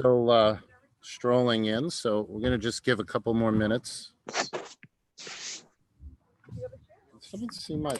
Still strolling in, so we're going to just give a couple more minutes. Someone see my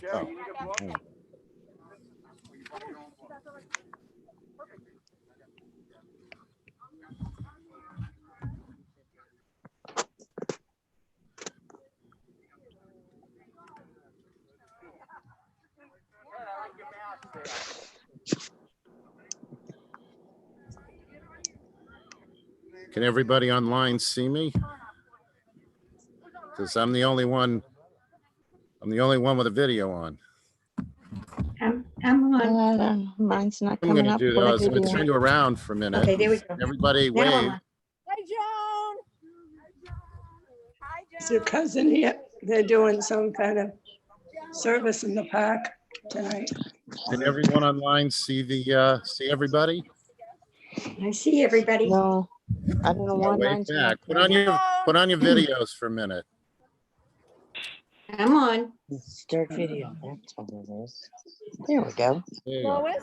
Can everybody online see me? Because I'm the only one. I'm the only one with a video on. I'm on. Mine's not I'm coming going up. to do those. I'm going to turn you around for a minute. Okay, there we go. Everybody Now I'm wave. on. Hi, Joan. Hi, It's your cousin here. They're doing some kind of service in the park tonight. Can everyone online see the see everybody? I see everybody. No, I don't know why Wave mine's back. not. Put on your videos for a minute. I'm on. Start video. That's what it is. There we go. There you go. Lois?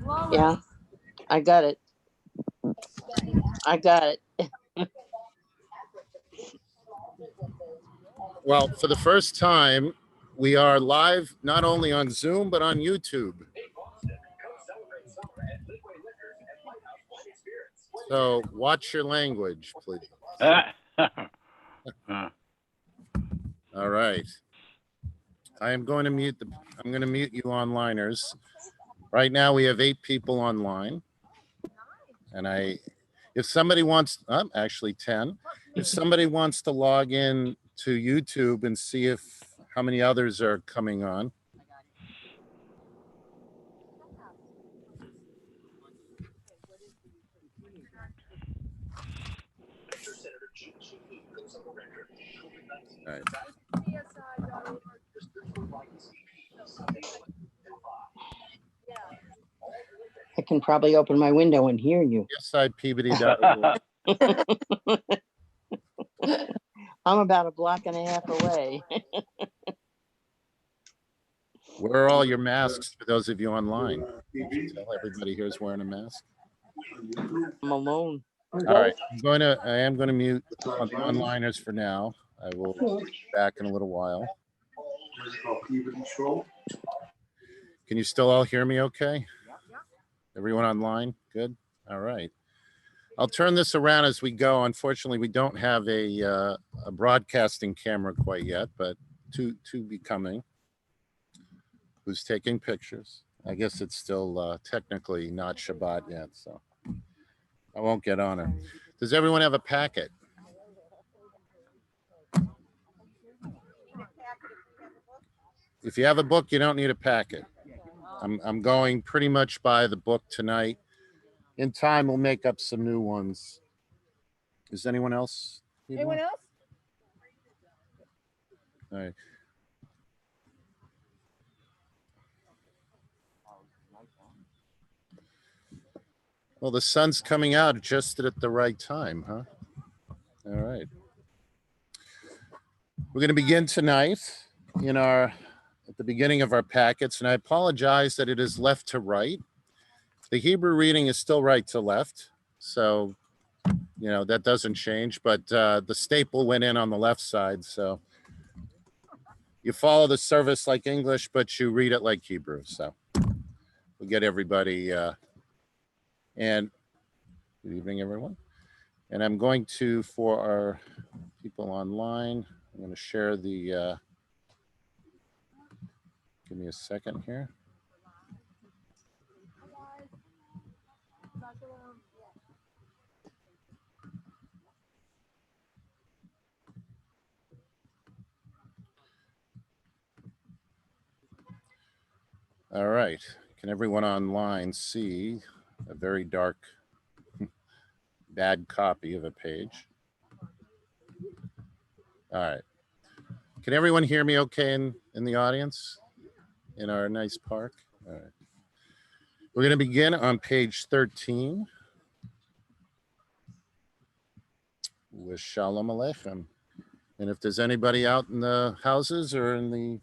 Lois? Yeah, I got it. I got it. Well, for the first time, we are live not only on Zoom but on YouTube. So watch your language, please. All right. I'm going to mute you onliners. Right now we have 8 people online. And if somebody wants, actually 10. If somebody wants to log in to YouTube and see how many others are coming on. All right. I can probably open my window and hear you. CSIPBD.org. I'm about a block and a half away. Where are all your masks for those of you online? Tell everybody here's wearing a mask. I'm alone. All right, I am going to mute on the onliners for now. I will be back in a little while. Can you still all hear me okay? Everyone online? Good. All right. I'll turn this around as we go. Unfortunately, we don't have a broadcasting camera quite yet, but to be coming. Who's taking pictures? I guess it's still technically not Shabbat yet, so I won't get on it. Does everyone have a packet? If you have a book, you don't need a packet. I'm going pretty much by the book tonight. In time, we'll make up some new ones. Is anyone else? Anyone else? All right. Well, the sun's coming out just at the right time, huh? All right. We're going to begin tonight at the beginning of our packets, and I apologize that it is left to right. The Hebrew reading is still right to left, so that doesn't change, but the staple went in on the left side, so you follow the service like English, but you read it like Hebrew, so we'll get everybody. And good evening, everyone. And I'm going to, for our people online, I'm going to share the, give me a second here. All right. Can everyone online see a very dark, bad copy of a page? All right. Can everyone hear me okay in the audience in our nice park? All right. We're going to begin on page 13 with Shalom Aleichem. And if there's anybody out in the houses or in the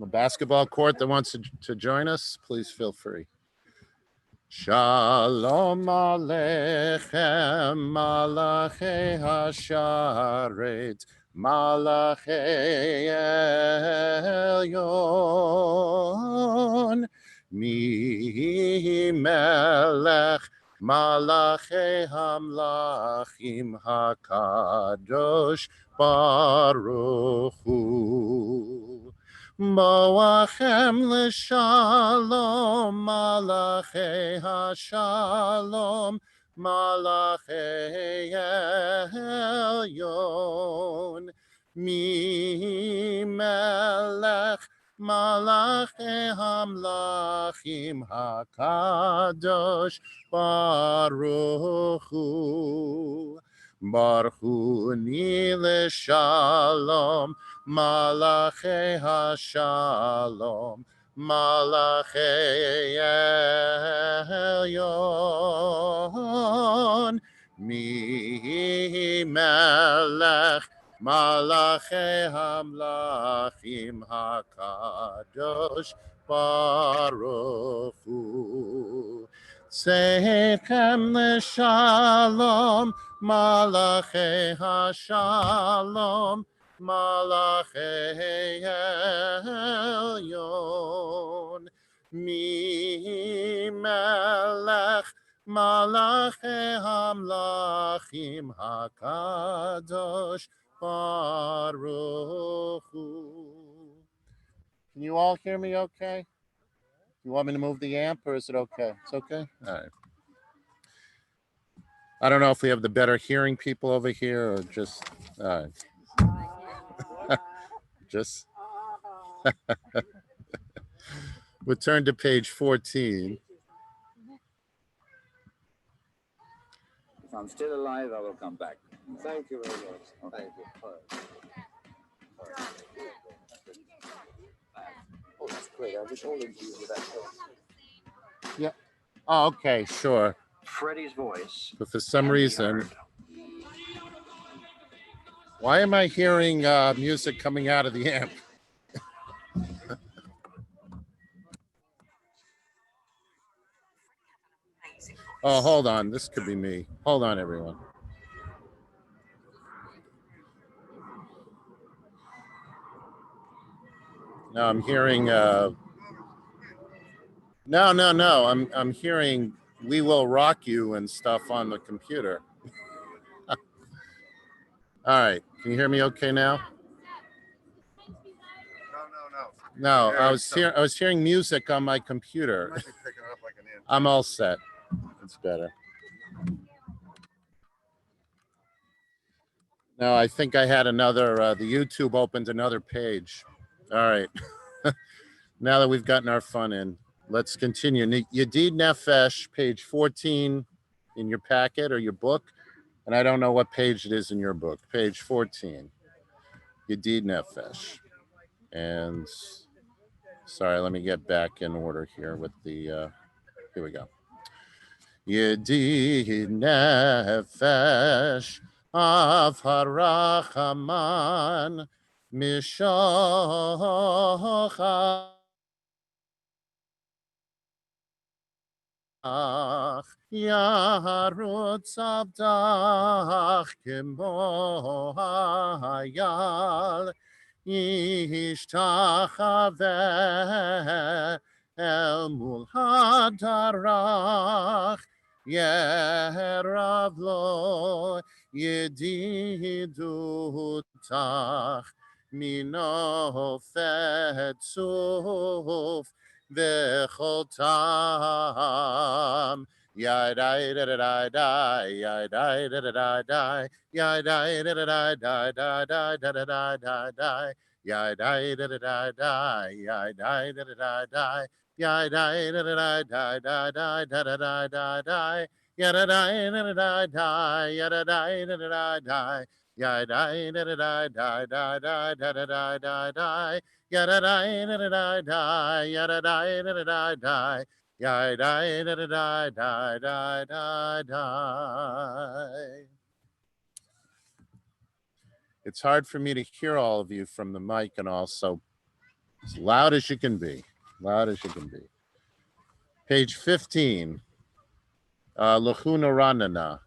basketball court that wants to join us, please feel free. Shalom Aleichem, Malachei Hasharet, Malachei Elyon, Mi Melech, Malachei Hamlachim HaKadosh Baruch Hu. Moachem l'shalom, malachei hashalom, malachei elyon, mi melech, malachei hamlachim hakadosh, baruch hu. Baruch hu ni l'shalom, Malachei Hashalom, Malachei Elyon, Mi Melech, Malachei Hamlachim HaKadosh Baruch Hu. Seichem l'shalom, Malachei Hashalom, Malachei Elyon, Mi Melech, Malachei Hamlachim HaKadosh Baruch Hu. Can you all hear me okay? You want me to move the amp or is it okay? It's okay? All right. I don't know if we have the better hearing people over here or just, all right. Just we'll turn to page 14. If I'm still alive, I will come back. Thank you very much. Thank you. Oh, that's great. I was only you with that. Yeah. Oh, okay, sure. Freddie's voice. But for some reason, why am I hearing music coming out of the amp? Oh, hold on. This could be me. Hold on, everyone. No, I'm hearing. No. I'm hearing "We Will Rock You" and stuff on the computer. All right. Can you hear me okay now? No. I was hearing music on my computer. I'm all set. It's better. No, I think I had another, the YouTube opened another page. All right. Now that we've gotten our fun in, let's continue. Yedid Nefesh, page 14 in your packet or your book. And I don't know what page it is in your book. Page 14. Yedid Nefesh. And sorry, let me get back in order here with the, here we go. Yedid Nefesh of Harachaman Mishocha Yarutz Avdach Kimo Hayal Ishtachaveh El Mul Hadarach Yerav Lo Yedidutach Mino Fetzuf V'chotam Yadai da da da da Yadai da da da da Yadai da da da da da da da da da da da Yadai da da da da Yadai da da da da Yadai da da da da da da da da da da da Yadai da da da da Yadai da da da da Yadai da da da da da da da da da da da Yada da da da da, yada da da da da, yada da da da da da da. It's hard for me to hear all of you from the mic and also as loud as you can be, loud as you can be. Page 15, Lechuneranana.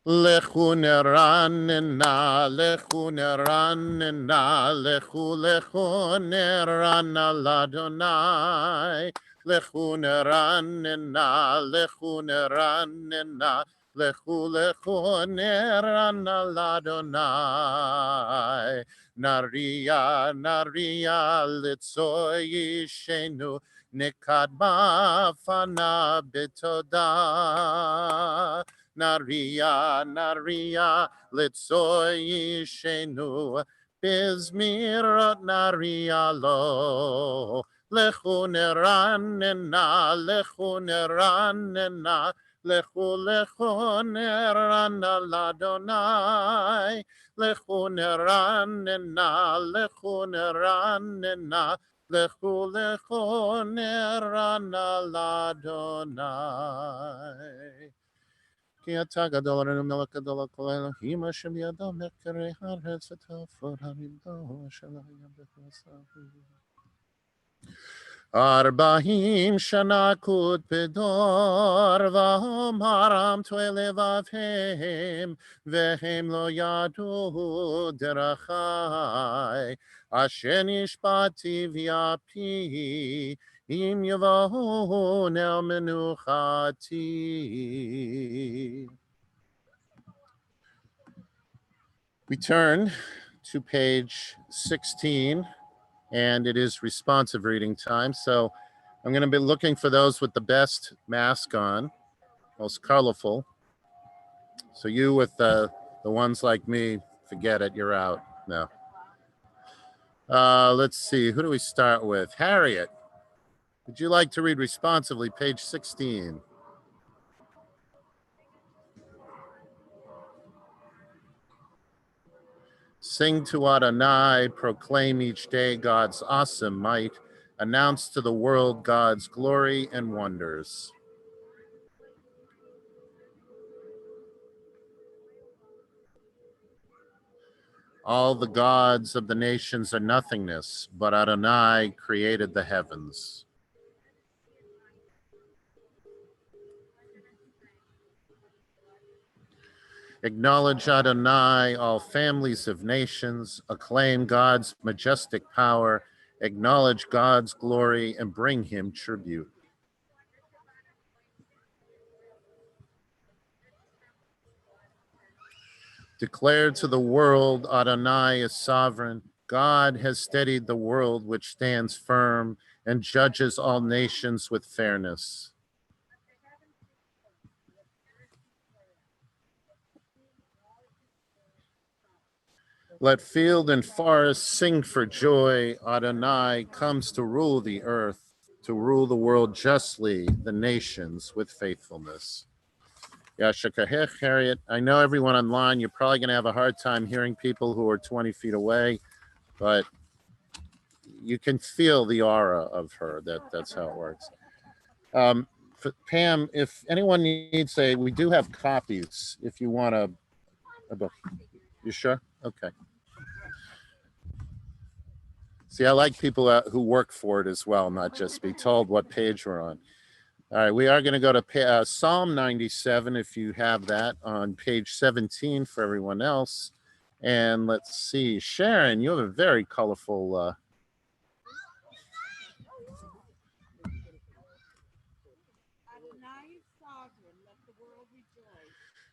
Lechuneranana, lechuneranana, lechuneranana ladonai. Lechuneranana, lechuneranana, lechuneranana ladonai. Naria, naria, litzoy shenu, nikadma fana bitoda. Naria, naria, litzoy shenu, bizmirot naria lo. Lechuneranena, lechuneranena, lechuneranena ladonai. Lechuneranena, lechuneranena, lechuneranena ladonai. Ki ataga dollar and melaka dollar kolena hima shemiada mekere haretz atafur harido shalayam bechasahu. Arbahim shana kut pedor vahom haram toelevavhem vehem lo yadu derachai asher nishpati v'yapi im yavahu nel menuchati. We turn to page 16. And it is responsive reading time. So I'm going to be looking for those with the best mask on, most colorful. So you with the ones like me, forget it, you're out. No. Let's see, who do we start with? Harriet, would you like to read responsively, page 16? Sing to Adonai, proclaim each day God's awesome might, announce to the world God's glory and wonders. All the gods of the nations are nothingness, but Adonai created the heavens. Acknowledge Adonai, all families of nations, acclaim God's majestic power, acknowledge God's glory, and bring him tribute. Declare to the world, Adonai is sovereign. God has steadied the world which stands firm and judges all nations with fairness. Let field and forest sing for joy. Adonai comes to rule the earth, to rule the world justly, the nations with faithfulness. Yashakahech, Harriet. I know everyone online, you're probably going to have a hard time hearing people who are 20 feet away, but you can feel the aura of her. That's how it works. Pam, if anyone needs we do have copies if you want a book. You sure? Okay. See, I like people who work for it as well, not just be told what page we're on. All right, we are going to go to Psalm 97, if you have that, on page 17 for everyone else. And let's see, Sharon, you have a very colorful...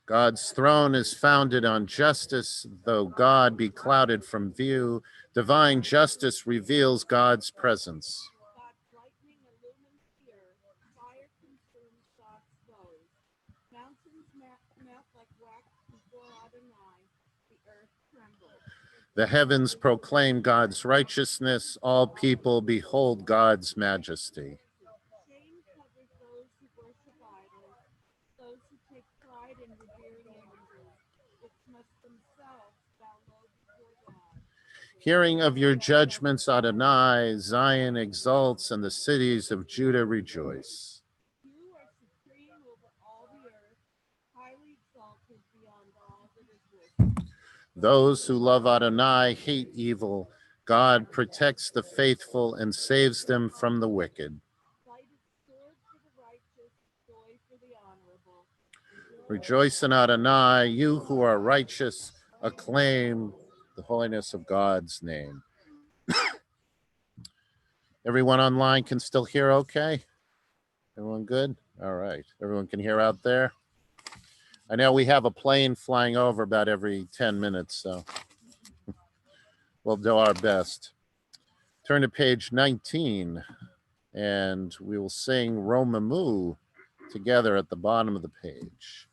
God's throne is founded on justice, though God be clouded from view. Divine justice reveals God's presence. The heavens proclaim God's righteousness. All people behold God's majesty. Hearing of your judgments, Adonai, Zion exults and the cities of Judah rejoice. You are supreme over all the earth, highly exalted beyond all that is wisdom. Those who love Adonai hate evil. God protects the faithful and saves them from the wicked. Light is sword for the righteous, joy Rejoice in Adonai, you who are righteous, acclaim the holiness of God's name. Everyone online can still hear okay? Everyone good? All right. Everyone can hear out there? I know we have a plane flying over about every 10 minutes, so we'll do our best. Turn to page 19, and we will sing Romamu together at the bottom of the page.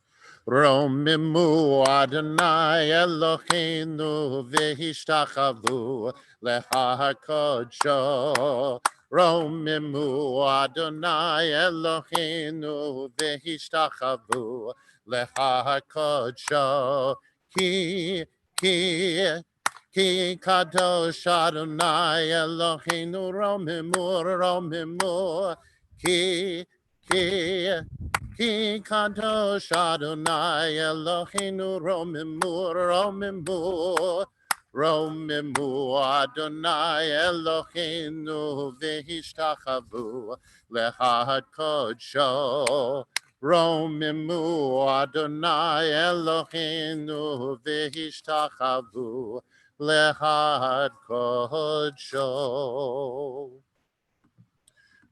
Romimu Adonai Eloheinu v'hishtachavu lecha hakodsho. Romimu Adonai Eloheinu v'hishtachavu lecha hakodsho. Ki kadosh Adonai Eloheinu romimu ki Ki kadosh Adonai Eloheinu romimu Adonai Eloheinu v'hishtachavu lehad kodsho. Romimu Adonai Eloheinu v'hishtachavu lehad kodsho.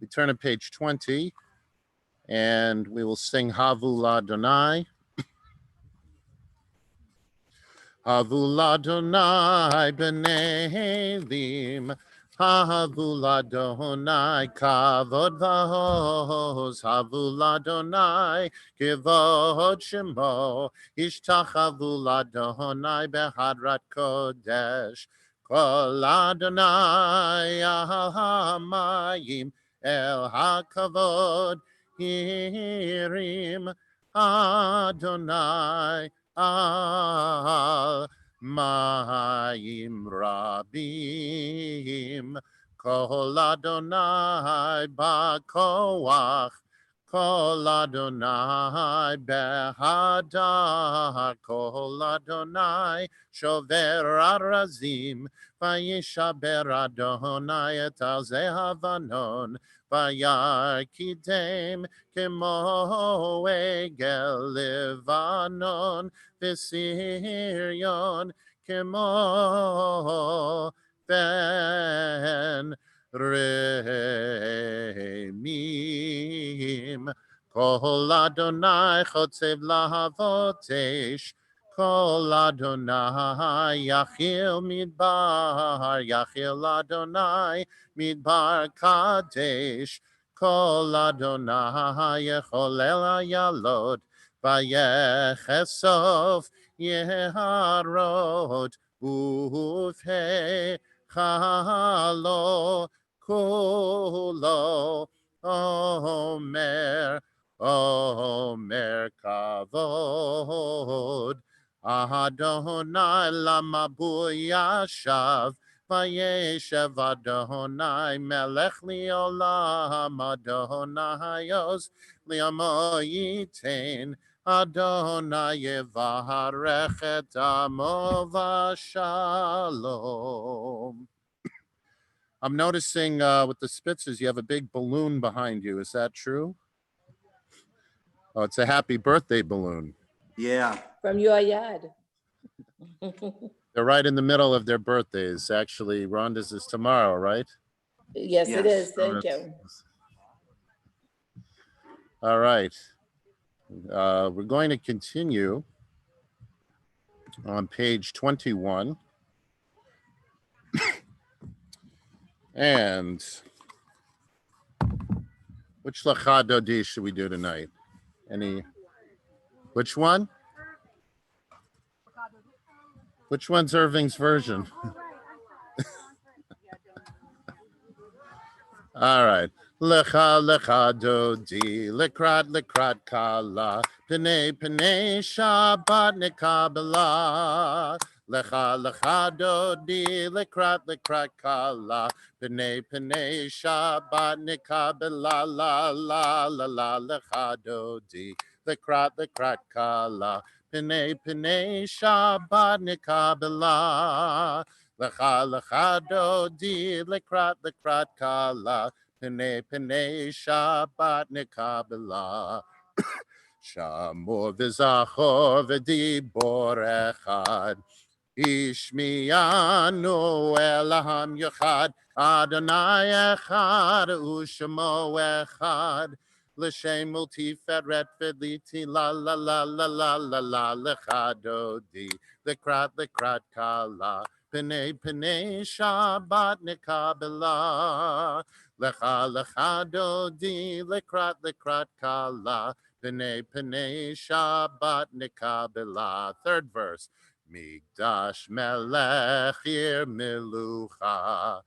We turn to page 20. And we will sing Havu Ladonai. Havu Ladonai b'nei Elim. Havu Ladonai kavod v'hoz. Havu Ladonai kivod shemo. Ishtachavu Ladonai behadrat kodesh. Kol Adonai al hamayim el hakavod. Hirim Adonai al Mayim Rabim. Kol Adonai Bakoach. Kol Adonai Behadar. Kol Adonai Shover Arazim. Vayishaber Adonai et al Zehavanon. Vayarkidem kemo egel Levanon v'Sirion kemo ben remim. Kol Adonai chotzev lahavotesh. Kol Adonai yachil midbar. Yachil Adonai midbar kadesh. Kol Adonai yecholel hayalot. Vayechesof yeharot. Uvhe chalo kulo. Omer kavod. Adonai lamabu yashav. Vayeshev Adonai melech liolam. Adonai yos liamo yitain. Adonai yevarech et amo v'shalom. I'm noticing with the Spitzes, you have a big balloon behind you. Is that true? Oh, it's a happy birthday balloon. Yeah. From your yard. They're right in the middle of their birthdays. Actually, Rhonda's is tomorrow, right? Yes, it Yes. is. Thank you. All right. We're going to continue on page 21. And which Lecha Dodi should we do tonight? Which one? Which one's Irving's version? All right. Lecha Dodi, Lekrat Kala, Pene Shabbat Nekabela. Lecha Dodi, Lekrat Kala, Pene Shabbat Nekabela, la Lecha Dodi, Lekrat Kala, Pene Shabbat Nekabela. Lecha Dodi, Lekrat Kala, Pene Shabbat Nekabela. Shamor v'zachor v'dibor echad. Ishmianu Elohim Yechad, Adonai Echad, Ushmo Echad. L'shem multiferet v'liti la la la la la la la l'chadodi l'krat kala p'nei Shabbat nekabela l'cha l'chadodi l'krat kala p'nei Shabbat nekabela. Third verse. Migdash melech ir milucha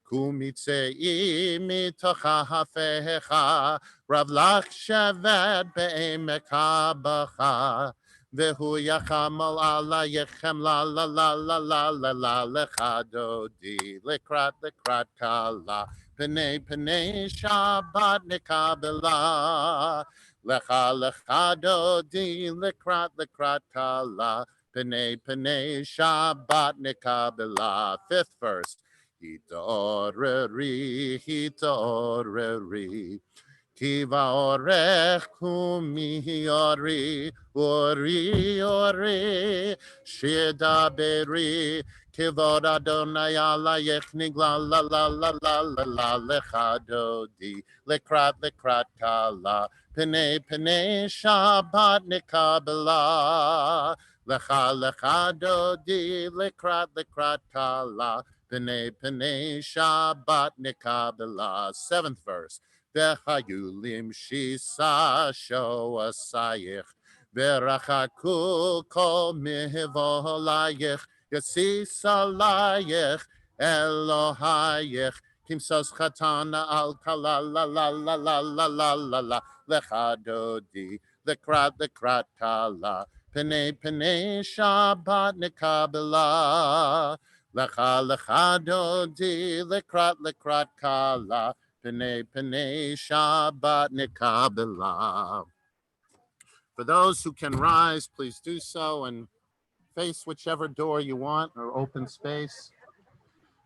kumitzei mitocha hafecha rav lach shevet be'emeka bacha vehu yachamal ala yechem la la la la la la la lecha dodi lekrat kala p'nei Shabbat nekabela lecha dodi lekrat kala Pene Shabbat nekabela. Fifth verse. Hitoreri, kiva orech kumi ori, shidaberi, kivod Adonai ala yechnig la la la la la la la lechadodi, lekrat kala, pene Shabbat nekabela. Lecha dodi lekrat kala pene Shabbat nekabela. Seventh verse. V'hayulim shisa shoasayich v'rachaku kol mivolayich yasisalayich Elohayich kimsos chatana al kala la la la la la la la la lecha dodi lekrat kala Pene Shabbat nekabela lecha dodi lekrat kala pene Shabbat nekabela. For those who can rise, please do so and face whichever door you want or open space.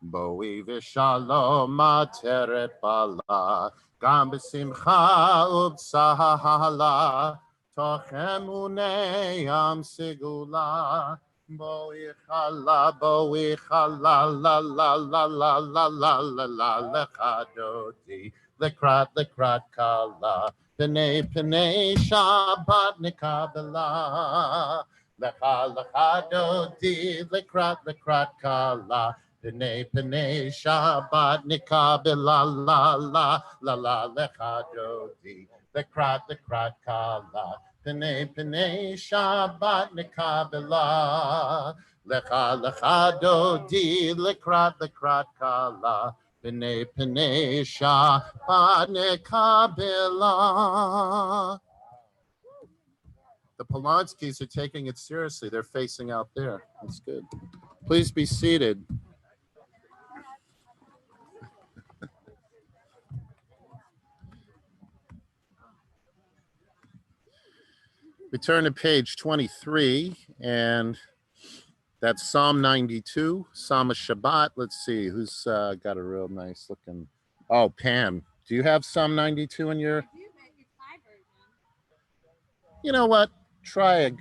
Boi v'shalom materet bala gam b'simcha ub'sahala toch emunei am sigula boi chala la la la la la la la la lecha dodi lekrat kala pene Shabbat nekabela lecha dodi lekrat kala Pene Shabbat nekabela la la la la lecha dodi lekrat kala pene Shabbat nekabela lecha dodi lekrat kala pene Shabbat nekabela. The Polanskis are taking it seriously. They're facing out there. That's good. Please be seated. We turn to page 23, and that's Psalm 92, Psalm of Shabbat. Let's see, who's got a real nice looking... Oh, Pam. Do you have Psalm 92 in your... You know what? Try it.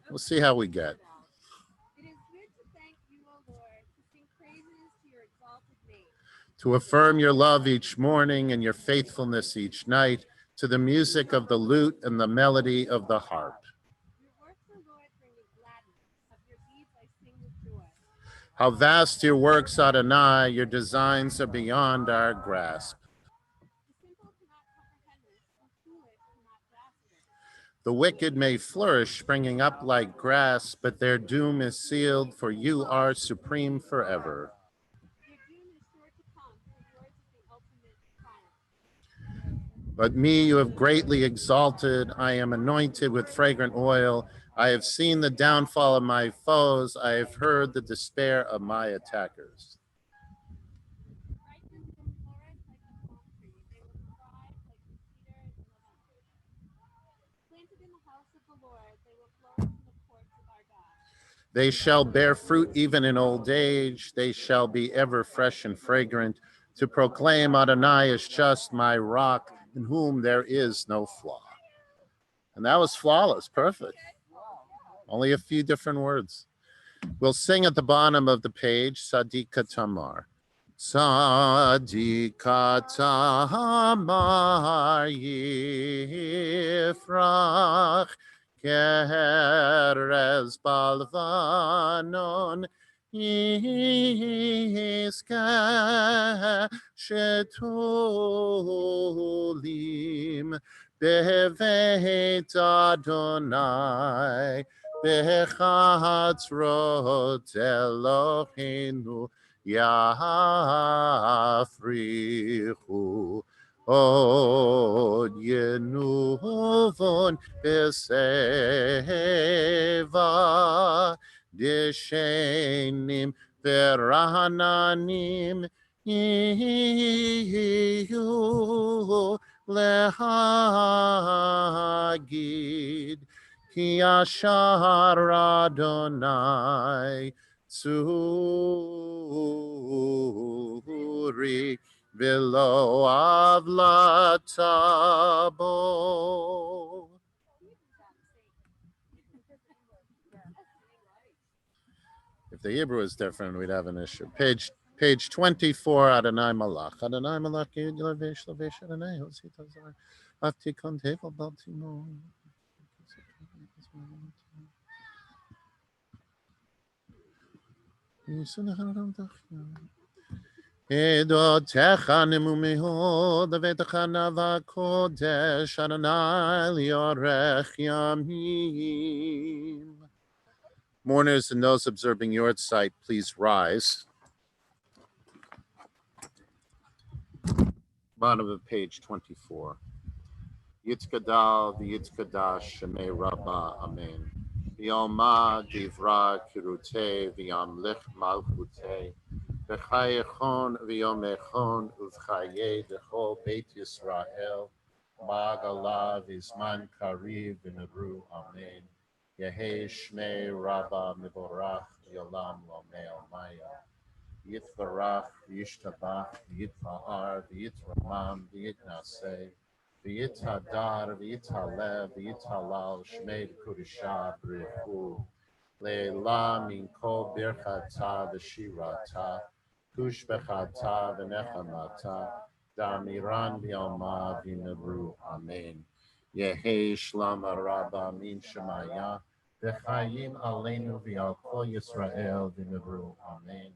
We'll see how we get. It is good to thank you, O Lord, to sing praises to your exalted name. To affirm your love each morning and your faithfulness each night, to the music of the lute and the melody of the harp. Your works, O Lord, bring me gladness. Of your deeds I sing with joy. How vast your works, Adonai, your designs are beyond our grasp. The simple cannot comprehend this, the foolish cannot grasp it. The wicked may flourish, springing up like grass, but their doom is sealed, for you are supreme forever. Your doom is sure to come, for yours is the ultimate triumph. But me you have greatly exalted. I am anointed with fragrant oil. I have seen the downfall of my foes. I have heard the despair of my attackers. Righteous will flourish like the palm tree. They will thrive like the cedar in Lebanon. Planted in the house of the Lord, they will flourish in the courts of our God. They shall bear fruit even in old age. They shall be ever fresh and fragrant, to proclaim Adonai is just, my rock, in whom there is no flaw. And that was flawless. Perfect. Only a few different words. We'll sing at the bottom of the page, Sadika Tamar. Sadika Tamar Yifrach Keres Balvanon Iska Shetulim Bevet Adonai Bechatzrot Eloheinu Yafrichu Od Yenuvon Beseva Dishenim Verahananim Iyu Lehagid Ki Ashar Adonai Tzuri Velo Avlatabo. If the Hebrew is different, we'd have an issue. Page 24, Adonai Malach. Adonai Malach Yud Lavesh Lavesh Adonai Hosi Tazar. Aftikon Tevel Baltimo. Edotecha nemumeho davetecha nava kodesh Adonai liorech yamim. Mourners and those observing your sight, please rise. Bottom of page 24. Yitzkadal v'yitzkadash shemei Rabbah, amen. V'yoma divra kirute v'yamlich malchute v'chayechon v'yomechon uv'chaye dechol Beit Yisrael ma'agala v'zman kariv v'neru, amen. Yehei shmei Rabbah miborach v'yolam lomei maya. Yitvarach v'yishtabach v'yitfa'ar v'yitramam v'yitnaseh v'yithadar v'yithalev v'yithalal shmei kudisha b'richu le'ela min kol birchata v'shirata kushbechata v'nechamata damiran v'yoma v'neru, amen. Yehei shlam rabba min shemaya v'chayim aleinu v'al kol Yisrael v'neru, amen.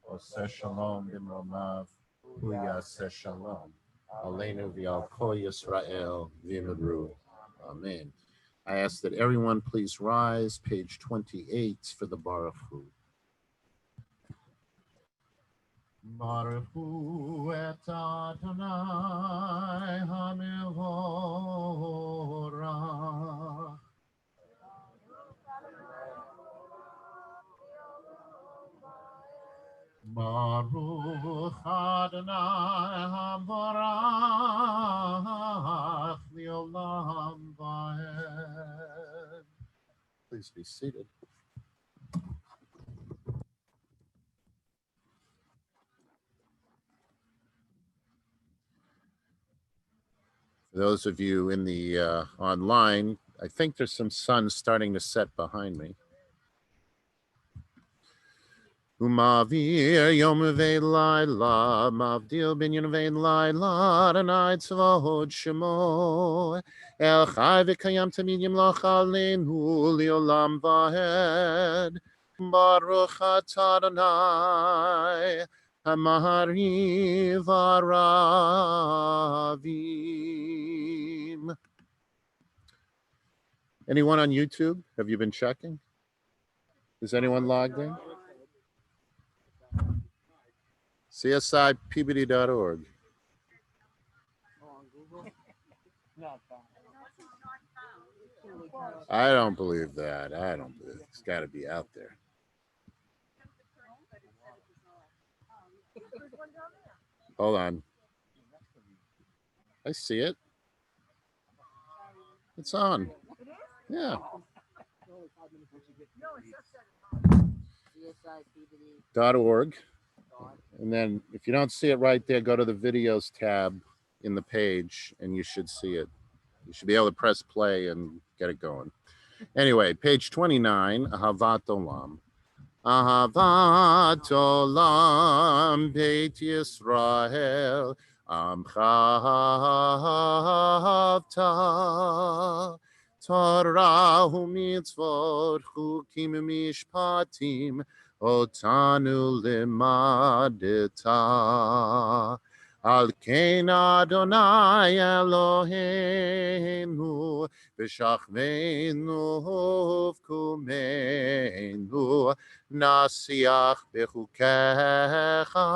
Oseh shalom b'mromav hu yaseh shalom aleinu v'al kol Yisrael v'imru, amen. I ask that everyone please rise, page 28 for the Baruch Hu. Baruch Hu et Adonai HaMevorach. Baruch Adonai HaMevorach Leolam Vaed. Please be seated. For those of you in the online, I think there's some sun starting to set behind me. Umavir yom ve'layla, mavdil bin yom ve'layla, Adonai tzvahod shemo, el chai v'kayam tamid yimlach aleinu leolam vahed, baruch atah Adonai, hamahari v'aravim. Anyone on YouTube? Have you been checking? Is anyone logged in? CSIPBD.org. I don't believe that. I don't believe it. It's got to be out there. Hold on. I see it. It's on. Yeah. .org. And then if you don't see it right there, go to the videos tab in the page and you should see it. You should be able to press play and get it going. Anyway, page 29, Ahavat Olam. Ahavat Olam Beit Yisrael Amcha Ahavta Torah u'mitzvot chukim mishpatim otanu limadeta Al kein Adonai Eloheinu v'shachveinu v'kumeinu nasiach bechukecha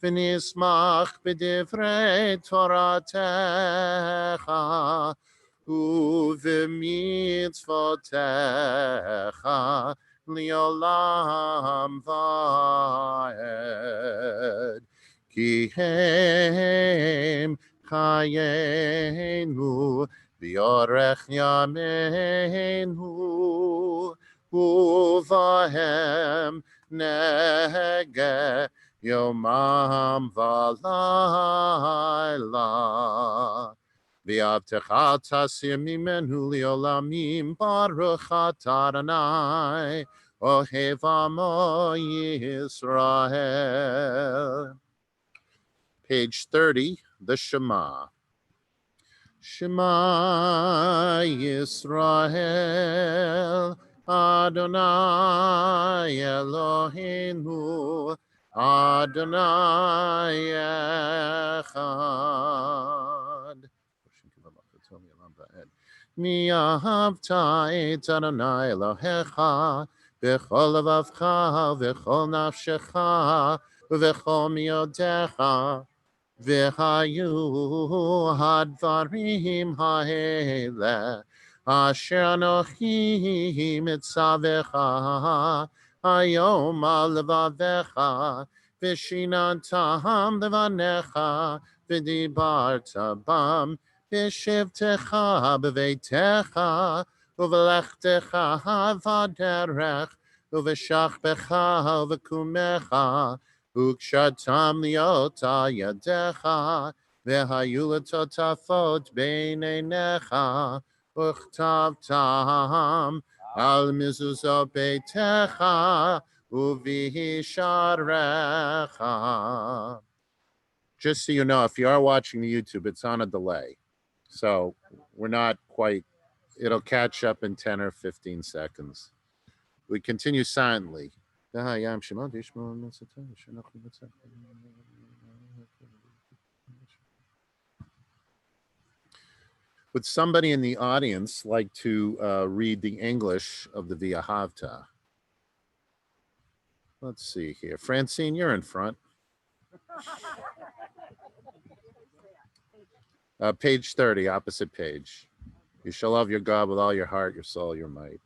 v'nismach b'divrei Toratecha uv'mitzvotecha liolam va'ed ki hem chayenu v'yorech yameinu uvahem nege yomam v'layla v'yavtecha tasir mimenu liolamim baruch atah Adonai ohev amo Yisrael. Page 30, the Shema. Shema Yisrael, Adonai Eloheinu, Adonai Echad. Mi ahavta et Adonai Elohecha, b'chol levavcha, v'chol nafshecha, v'chol miodecha, v'hayu hadvarim ha'ele asher anochi mitzavecha hayom al levavecha v'shinantam levanecha v'dibarta bam v'shivtecha b'veitecha uv'lechtecha v'aderech uv'shachbecha v'kumecha Ukshatam liota yadecha, v'hayulatotafot beinenecha, uchtavtam al mizuzot beitecha, uvihisharecha. Just so you know, if you are watching the YouTube, it's on a delay. So we're not quite, it'll catch up in 10 or 15 seconds. We continue silently. Would somebody in the audience like to read the English of the Via Havta? Let's see here. Francine, you're in front. Page 30, opposite page. You shall love your God with all your heart, your soul, your might.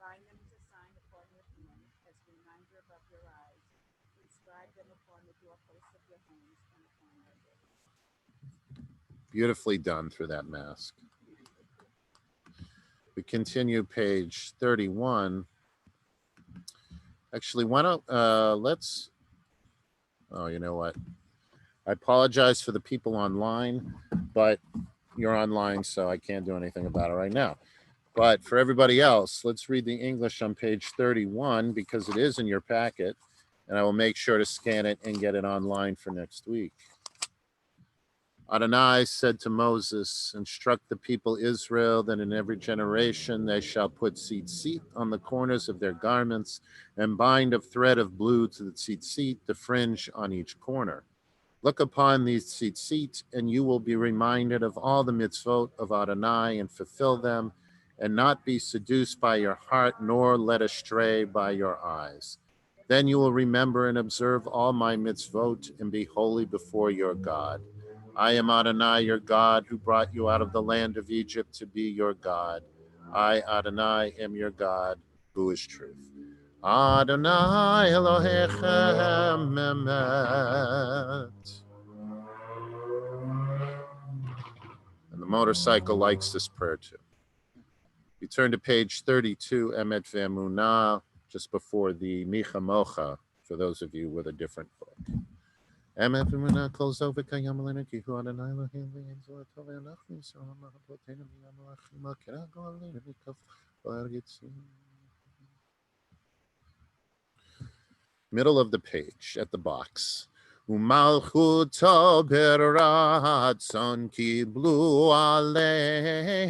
Bind them as a sign upon your hand, as a reminder above your eyes. Inscribe them upon the doorposts of your homes and upon your doors. Beautifully done through that mask. We continue page 31. Actually, why don't let's, oh, you know what? I apologize for the people online, but you're online, so I can't do anything about it right now. But for everybody else, let's read the English on page 31 because it is in your packet, and I will make sure to scan it and get it online for next week. Adonai said to Moses, instruct the people Israel that in every generation they shall put tzitzit on the corners of their garments and bind a thread of blue to the tzitzit, the fringe on each corner. Look upon these tzitzit, and you will be reminded of all the mitzvot of Adonai and fulfill them, and not be seduced by your heart, nor led astray by your eyes. Then you will remember and observe all my mitzvot and be holy before your God. I am Adonai, your God, who brought you out of the land of Egypt to be your God. I, Adonai, am your God, who is truth. Adonai Elohechem Emet. The motorcycle likes this prayer too. We turn to page 32, Emet Ve'emunah, just before the Micha Mocha, for those of you with a different book. Emet Ve'emunah calls over Kayam Alenu Ki Hu Adonai Elohim V'Yinzu Atov V'Anachnu Yisrael Ha'Ma'avotenu V'Yam Malachim Ha'Kerago Alenu Mikaf V'Argitzim. Middle of the page, at the box. Umalchuto beratzon kiblu alehem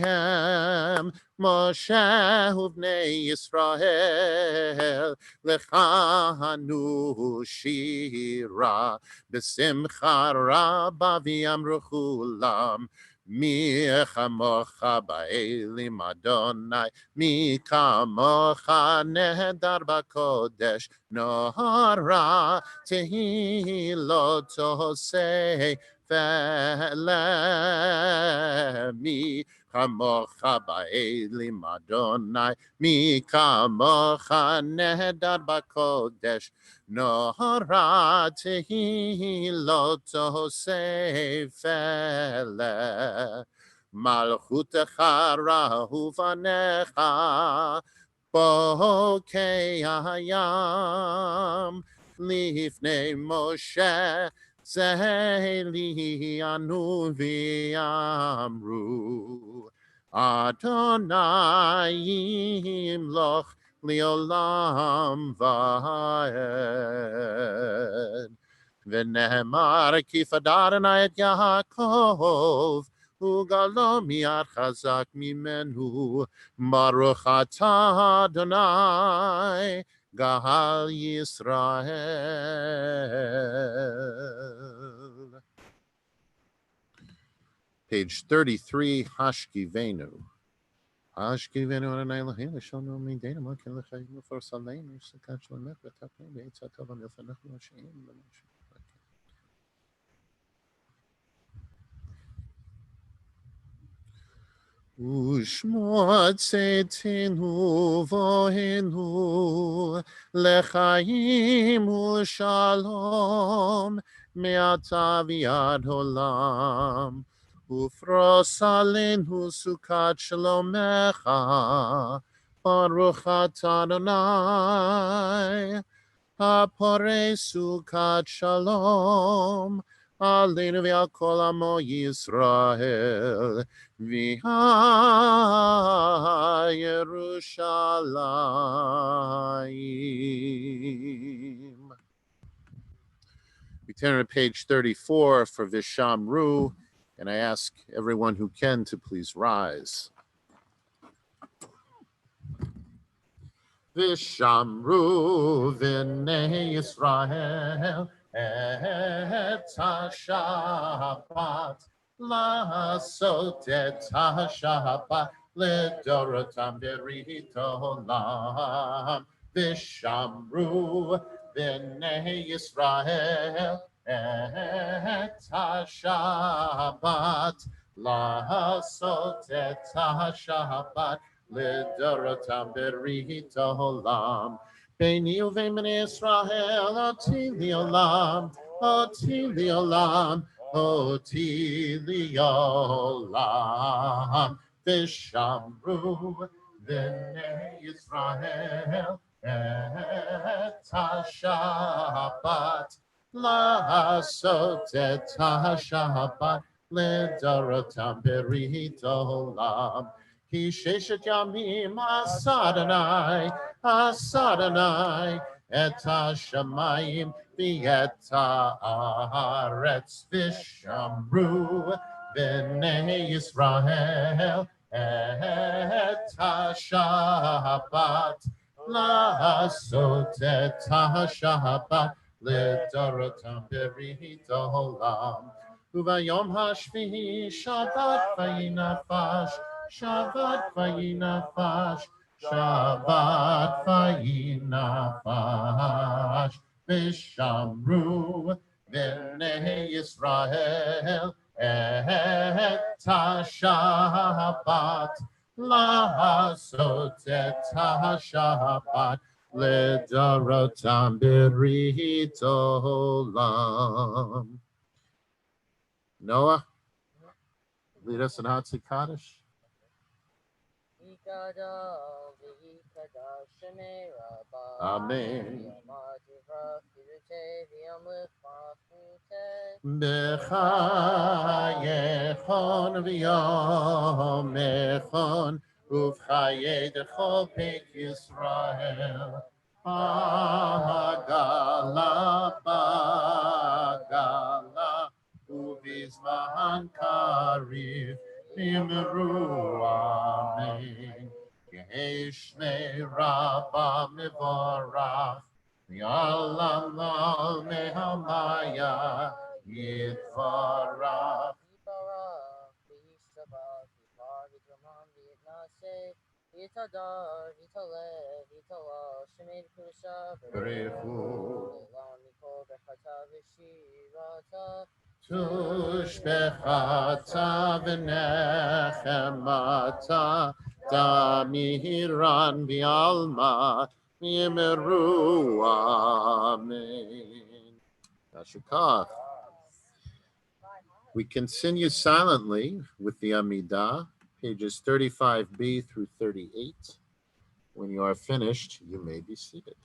Moshe uvnei Yisrael lechanu shira b'simcha rabba v'yamru chulam mi chamocha ba'elim Adonai mi kamocha nehedar b'kodesh Nohara tehiloto se mi kamocha ba'elim Adonai mi kamocha nehedar b'kodesh Nohara tehiloto se malchutecha rahuvanecha Bokei hayam lifnei Moshe zeheli anu v'yamru Adonai yimloch liolam va'ed v'nehemar kifad Adonai et Yaakov Ugalo miyad chazak mimenu Baruch atah Adonai Gahal Yisrael. Page 33, Hashkivenu. Hashkivenu Adonai Elohim L'shono Mideinu Makin L'chayim L'for Saleinu S'kat Shlemech V'tapnei B'etzat Tova Milfanechu L'sheim L'moshe. Ushmot setinu vohenu lechaim u'shalom me'ata v'yad olam ufros alenu sukat shalomecha baruch atah Adonai haporei sukat shalom Aleinu v'al kol amo Yisrael v'ha Yerushalayim. We turn to page 34 for Vishamru, and I ask everyone who can to please rise. Vishamru v'nei Yisrael Et ha-Shabbat La'asot et ha-Shabbat L'dorotam berit olam V'shamru b'nei Yisrael Et ha-Shabbat La'asot et ha-Shabbat L'dorotam berit olam Beini uvein b'nei Yisrael, oti li'olam, oti li'olam, oti li'olam. V'shamru b'nei Yisrael et ha-Shabbat, la'asot et ha-Shabbat, l'dorotam berit olam. Ki sheshet yamim asadonai, Asadonai et ha-shamayim v'et ha'aretz v'shamru b'nei Yisrael et ha-Shabbat la'asot et ha-Shabbat l'dorotam berit olam u'vayom hashvihi Shabbat vayinafash Shabbat vayinafash Shabbat vayinafash v'shamru b'nei Yisrael et ha-Shabbat la'asot et ha-Shabbat l'dorotam berit olam. Noah? Lead us in Hatzi Kaddish. Amen. B'chayechon v'yomechon uv'chayedecho pek Yisrael Bagala Bagala Uvizman Kariv Nimru Amen Yeshme Rabba Mivorach Ya'alam al Mehamaya Yitvarach Tushbechata v'nechemata Damiran v'alma v'yimeru Amen. Yashikach. We continue silently with the Amidah, pages 35b through 38. When you are finished, you may be seated.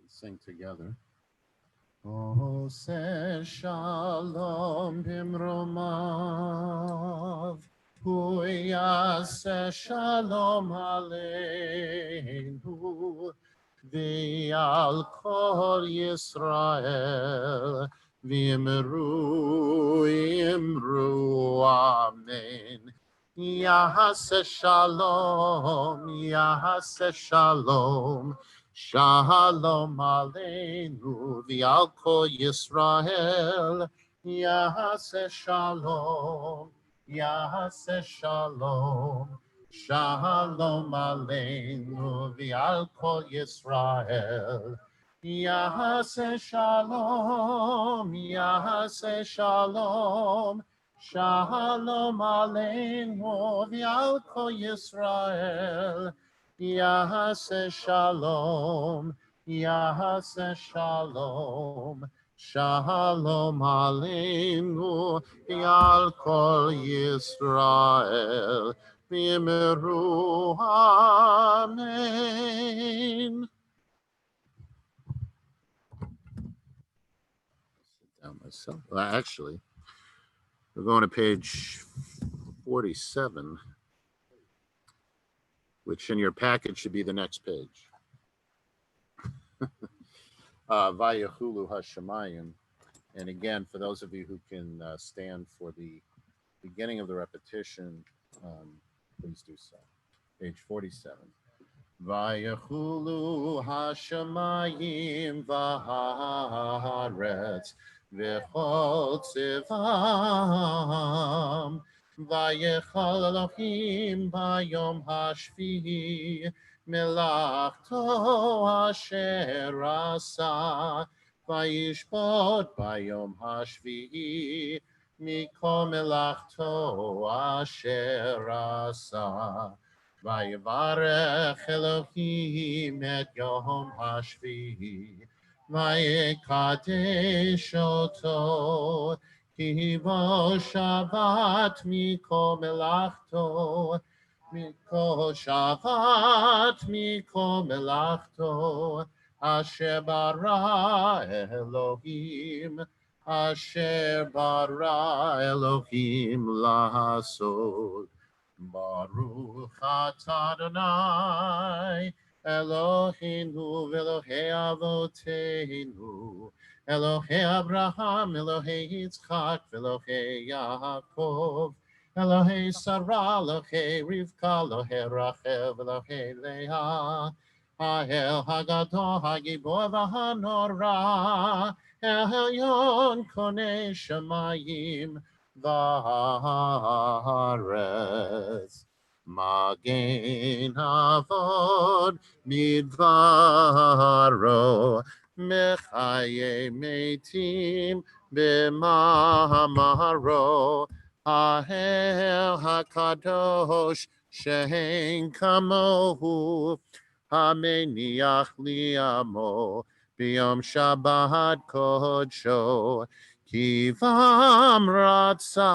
Sing together. Oh, say shalom bimromav, hu yaseh shalom aleinu, v'al kol Yisrael, v'imru imru amen. Yaseh shalom, yaseh shalom. Shalom Aleinu v'al kol Yisrael, Yaseh Shalom, Yaseh Shalom. Shalom Aleinu v'al kol Yisrael, Yaseh Shalom, Yaseh Shalom. Shalom Aleinu v'al kol Yisrael. Yaseh shalom, Yaseh shalom, shalom aleinu, yal kol Yisrael, v'yimeru amen. Sit down, my myself. Well, actually, we're going to page 47, which in your packet should be the next page. Vayachulu Hashemayim. And again, for those of you who can stand for the beginning of the repetition, please do so. Page 47. Vayachulu Hashemayim v'haaretz v'chol tzivam vayechal Elohim bayom hashvihi melachto asher asa vayishbot bayom hashvihi mikol melachto asher asa Vayevarech Elohim et Yom Hashvihi Vayekadesh oto Ki bo Shabbat mikol melachto Mikol Shabbat mikol melachto Asher bara Elohim Asher bara Elohim lasod Baruch atah Adonai Eloheinu v'Elohei avoteinu Elohei Abraham, Elohei Yitzchak, Elohei Yaakov Elohei Sarah, Elohei Rivka, Elohei Rachel, Elohei Leah Ha'el Hagadol, Hagibor v'Hanora El Elyon Konei Shemayim V'haaretz Magen Avod Midvaro Mechaye Metim B'mamaro Ha'el HaKadosh She'en Kamohu Hameniach Li'amo B'yom Shabbat Kodsho Kivam Ratza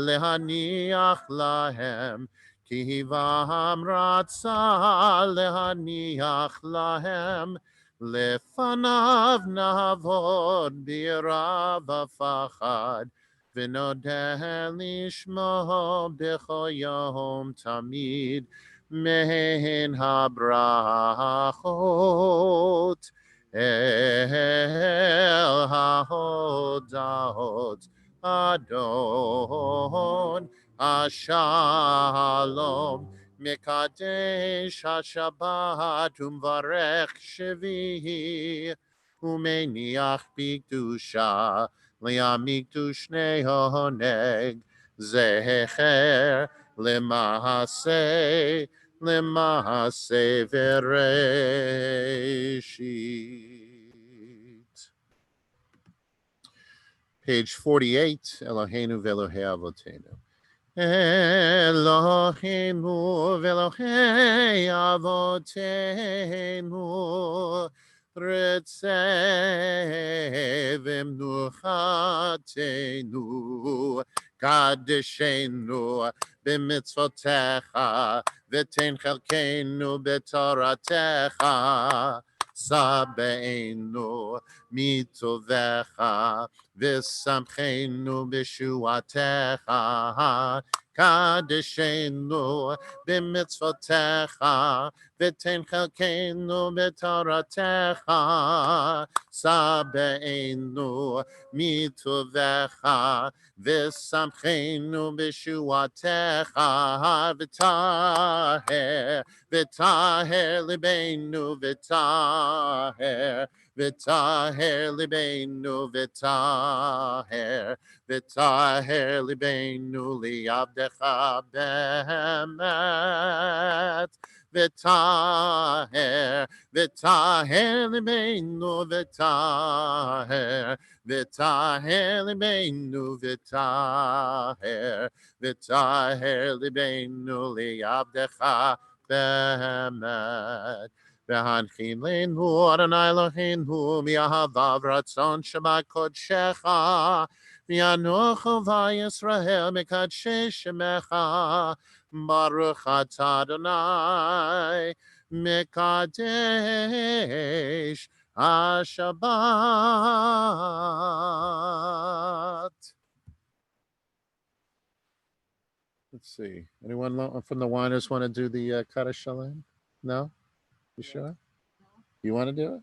Lehaniach Lahem Kivam Ratza Lehaniach Lahem Lefanav Navod B'irav V'fachad V'nodeh Lishmo B'chol Yom Tamid Mehen HaBrachot El HaHodahot Adon Ashalom Mekadesh HaShabbat Umvarech Shevihi Umeniach Bikdusha Liamikdush Nehoneg Zecher Lemahaseh Vereshit. Page 48, Eloheinu v'Elohei Avotenu. Eloheinu v'Elohei Avotenu. Retzeh v'mnuchatenu. Kadeshenu b'mitzvotecha. V'tein chelkeinu b'toratecha. Sabeinu mitovecha. V'samcheinu b'shuatecha. Kadeshenu b'mitzvotecha. V'tein chelkeinu b'toratecha. Sabeinu mitovecha. V'samcheinu b'shuatecha. V'taher, v'taher libeinu, v'taher, v'taher libeinu, v'taher, v'taher libeinu li'avdecha be'emet. V'taher, v'taher libeinu, v'taher, v'taher libeinu, v'taher, v'taher libeinu li'avdecha be'emet. V'hanchin leinu Adonai Eloheinu mi'ahavav ratzon shema kodshecha v'yanuchu v'Yisrael mikadshei shemecha Baruch atah Adonai Mekadesh Shabbat. Let's see. Anyone from the Winers want to do the Kaddish Shalom? No? You sure? You want to do it?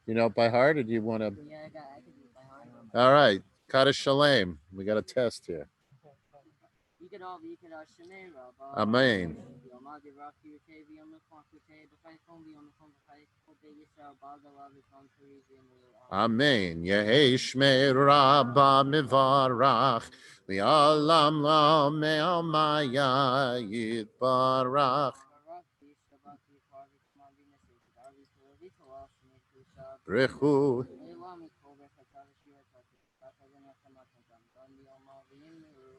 You know it by heart, or do you want to? Yeah, I can do it by heart. All right. Kaddish Shalom. We got a test here. You can all be Shemay Rabba. Amen. Amen. Yehi Shmei Rabba Mivarach Li'alam La Me'amaya Yitbarach Brechu.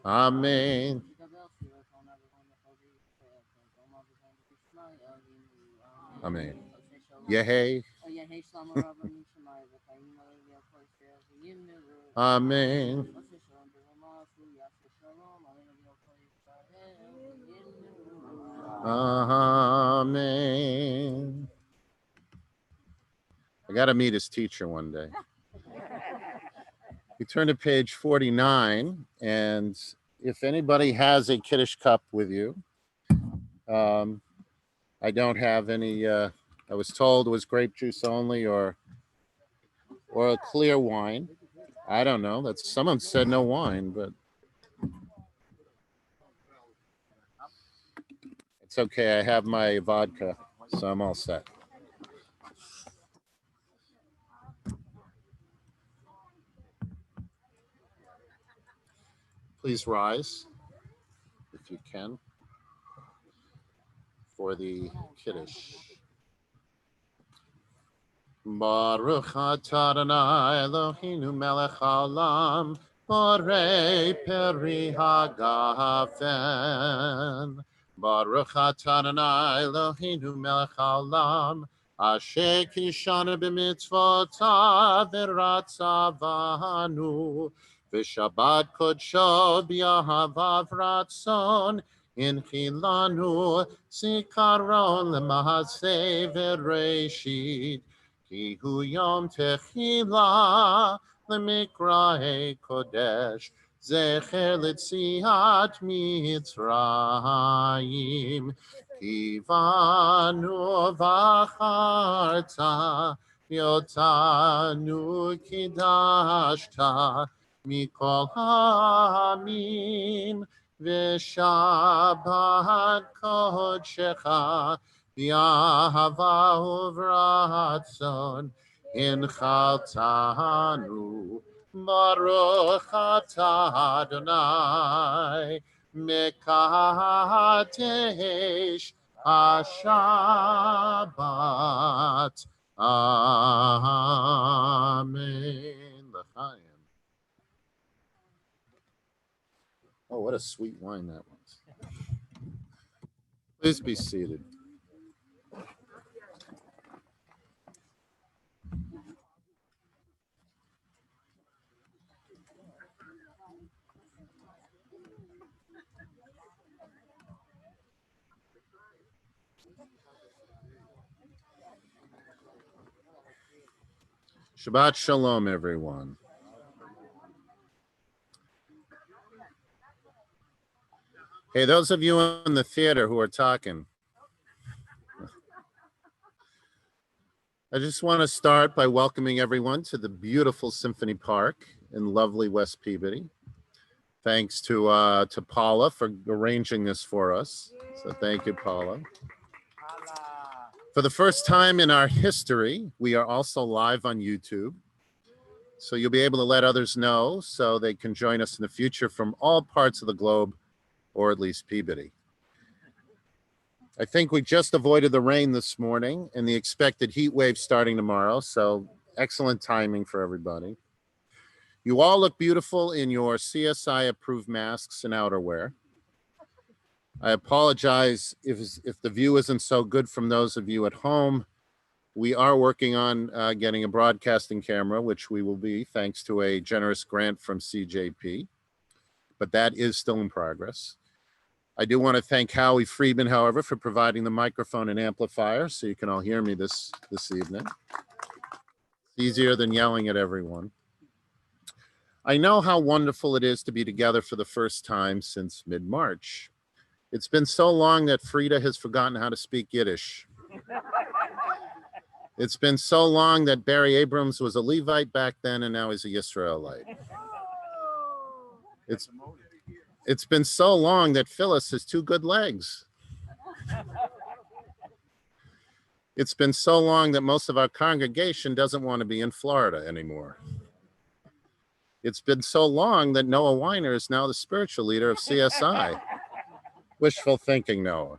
Amen. Amen. Yehi. Amen. Amen. I got to meet his teacher one day. We turn to page 49, and if anybody has a Kiddush cup with you, I don't have any. I was told it was grape juice only, or a clear wine. I don't know. That's someone said no wine, but it's okay. I have my vodka, so I'm all set. Please rise, if you can, for the Kiddush. Baruch atah Adonai Eloheinu melech haolam, borei peri hagafen. Baruch atah Adonai Eloheinu melech haolam, asher kishanu b'mitzvotav v'ratzavanu, v'shabbat kodsho b'yahavav ratzon, inchilanu zikaron l'mahaseh v'reishit. Ki hu yom techila lemikrae kodesh zecher letziat mitzrayim ki vanu vacharta yotanu kidashta mikol hamim v'shabbat kodshecha Yahava uvratzon inchaltanu Baruch atah Adonai mekadesh hashabbat. Amen. L'chaim. Oh, what a sweet wine that was. Please be seated. Shabbat Shalom, everyone. Hey, those of you in the theater who are talking, I just want to start by welcoming everyone to the beautiful Symphony Park in lovely West Peabody. Thanks to Paula for arranging this for us. So thank you, Paula. For the first time in our history, we are also live on YouTube. So you'll be able to let others know so they can join us in the future from all parts of the globe, or at least Peabody. I think we just avoided the rain this morning and the expected heat wave starting tomorrow. So excellent timing for everybody. You all look beautiful in your CSI approved masks and outerwear. I apologize if the view isn't so good from those of you at home. We are working on getting a broadcasting camera, which we will be thanks to a generous grant from CJP, but that is still in progress. I do want to thank Howie Friedman, however, for providing the microphone and amplifier so you can all hear me this evening. It's easier than yelling at everyone. I know how wonderful it is to be together for the first time since mid-March. It's been so long that Frida has forgotten how to speak Yiddish. It's been so long that Barry Abrams was a Levite back then and now he's a Yisraelite. It's been so long that Phyllis has 2 good legs. It's been so long that most of our congregation doesn't want to be in Florida anymore. It's been so long that Noah Weiner is now the spiritual leader of CSI. Wishful thinking, Noah.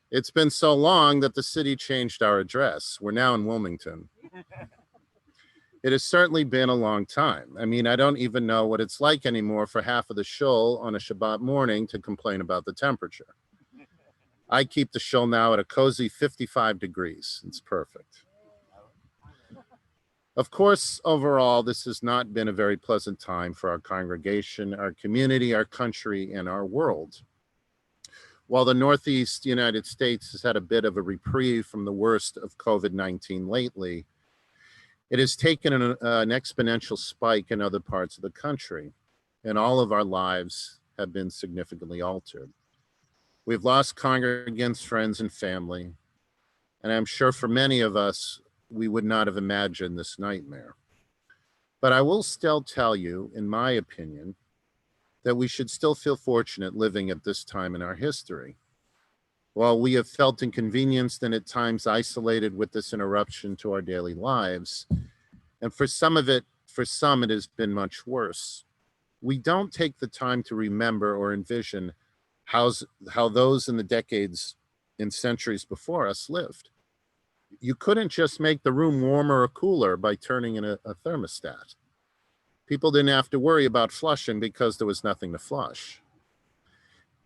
It's been so long that the city changed our address. We're now in Wilmington. It has certainly been a long time. I mean, I don't even know what it's like anymore for half of the shul on a Shabbat morning to complain about the temperature. I keep the shul now at a cozy 55 degrees. It's perfect. Of course, overall, this has not been a very pleasant time for our congregation, our community, our country, and our world. While the Northeast United States has had a bit of a reprieve from the worst of COVID-19 lately, it has taken an exponential spike in other parts of the country, and all of our lives have been significantly altered. We've lost congregants, friends, and family, and I'm sure for many of us, we would not have imagined this nightmare. But I will still tell you, in my opinion, that we should still feel fortunate living at this time in our history. While we have felt inconvenienced and at times isolated with this interruption to our daily lives, and for some it has been much worse, we don't take the time to remember or envision how those in the decades and centuries before us lived. You couldn't just make the room warmer or cooler by turning in a thermostat. People didn't have to worry about flushing because there was nothing to flush.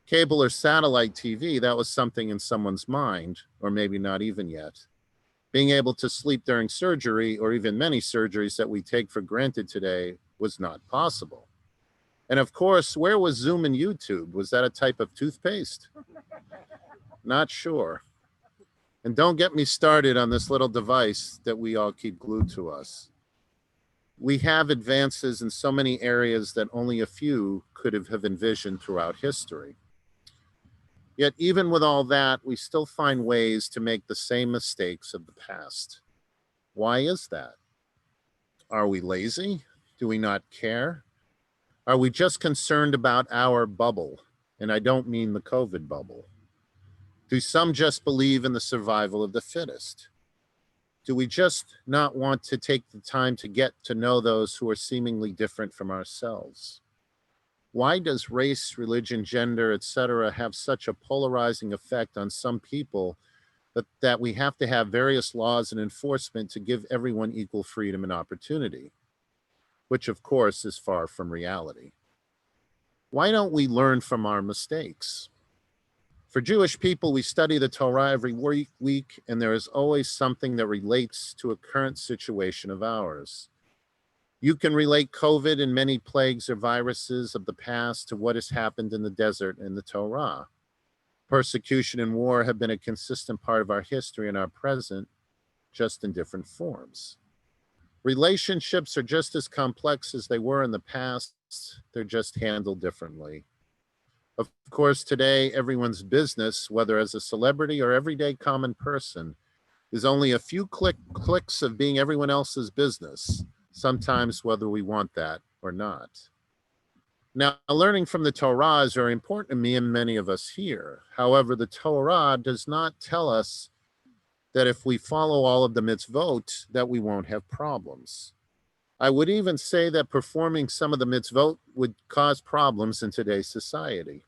Cable or satellite TV, that was something in someone's mind, or maybe not even yet. Being able to sleep during surgery, or even many surgeries that we take for granted today, was not possible. And of course, where was Zoom and YouTube? Was that a type of toothpaste? Not sure. And don't get me started on this little device that we all keep glued to us. We have advances in so many areas that only a few could have envisioned throughout history. Yet even with all that, we still find ways to make the same mistakes of the past. Why is that? Are we lazy? Do we not care? Are we just concerned about our bubble? And I don't mean the COVID bubble. Do some just believe in the survival of the fittest? Do we just not want to take the time to get to know those who are seemingly different from ourselves? Why does race, religion, gender, etc. have such a polarizing effect on some people that we have to have various laws and enforcement to give everyone equal freedom and opportunity? Which of course is far from reality. Why don't we learn from our mistakes? For Jewish people, we study the Torah every week, and there is always something that relates to a current situation of ours. You can relate COVID and many plagues or viruses of the past to what has happened in the desert in the Torah. Persecution and war have been a consistent part of our history and our present, just in different forms. Relationships are just as complex as they were in the past, they're just handled differently. Of course, today, everyone's business, whether as a celebrity or everyday common person, is only a few clicks of being everyone else's business, sometimes whether we want that or not. Now, learning from the Torah is very important to me and many of us here. However, the Torah does not tell us that if we follow all of the mitzvot, that we won't have problems. I would even say that performing some of the mitzvot would cause problems in today's society.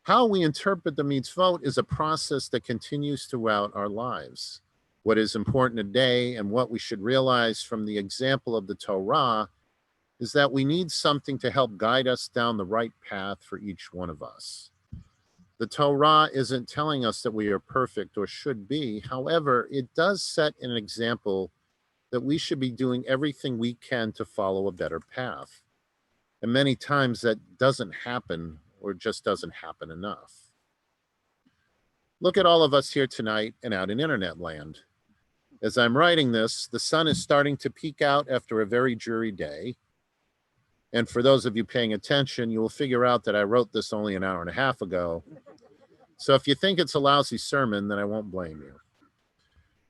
How we interpret the mitzvot is a process that continues throughout our lives. What is important today and what we should realize from the example of the Torah is that we need something to help guide us down the right path for each one of us. The Torah isn't telling us that we are perfect or should be. However, it does set an example that we should be doing everything we can to follow a better path. And many times that doesn't happen or just doesn't happen enough. Look at all of us here tonight and out in internet land. As I'm writing this, the sun is starting to peek out after a very dreary day. And for those of you paying attention, you will figure out that I wrote this only an hour and a half ago. So if you think it's a lousy sermon, then I won't blame you.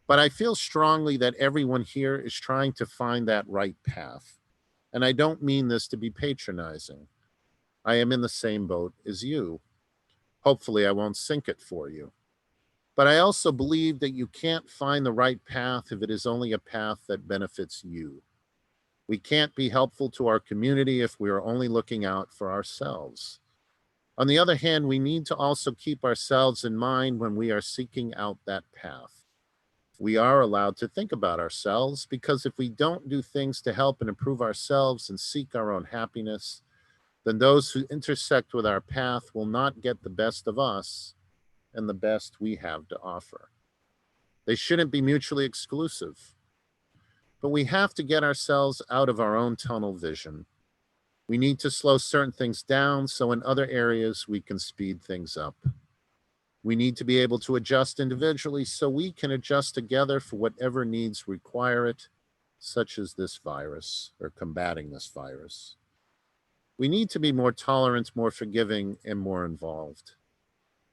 But I feel strongly that everyone here is trying to find that right path. And I don't mean this to be patronizing. I am in the same boat as you. Hopefully I won't sink it for you. But I also believe that you can't find the right path if it is only a path that benefits you. We can't be helpful to our community if we are only looking out for ourselves. On the other hand, we need to also keep ourselves in mind when we are seeking out that path. We are allowed to think about ourselves, because if we don't do things to help and improve ourselves and seek our own happiness, then those who intersect with our path will not get the best of us and the best we have to offer. They shouldn't be mutually exclusive. But we have to get ourselves out of our own tunnel vision. We need to slow certain things down so in other areas we can speed things up. We need to be able to adjust individually so we can adjust together for whatever needs require it, such as this virus or combating this virus. We need to be more tolerant, more forgiving, and more involved.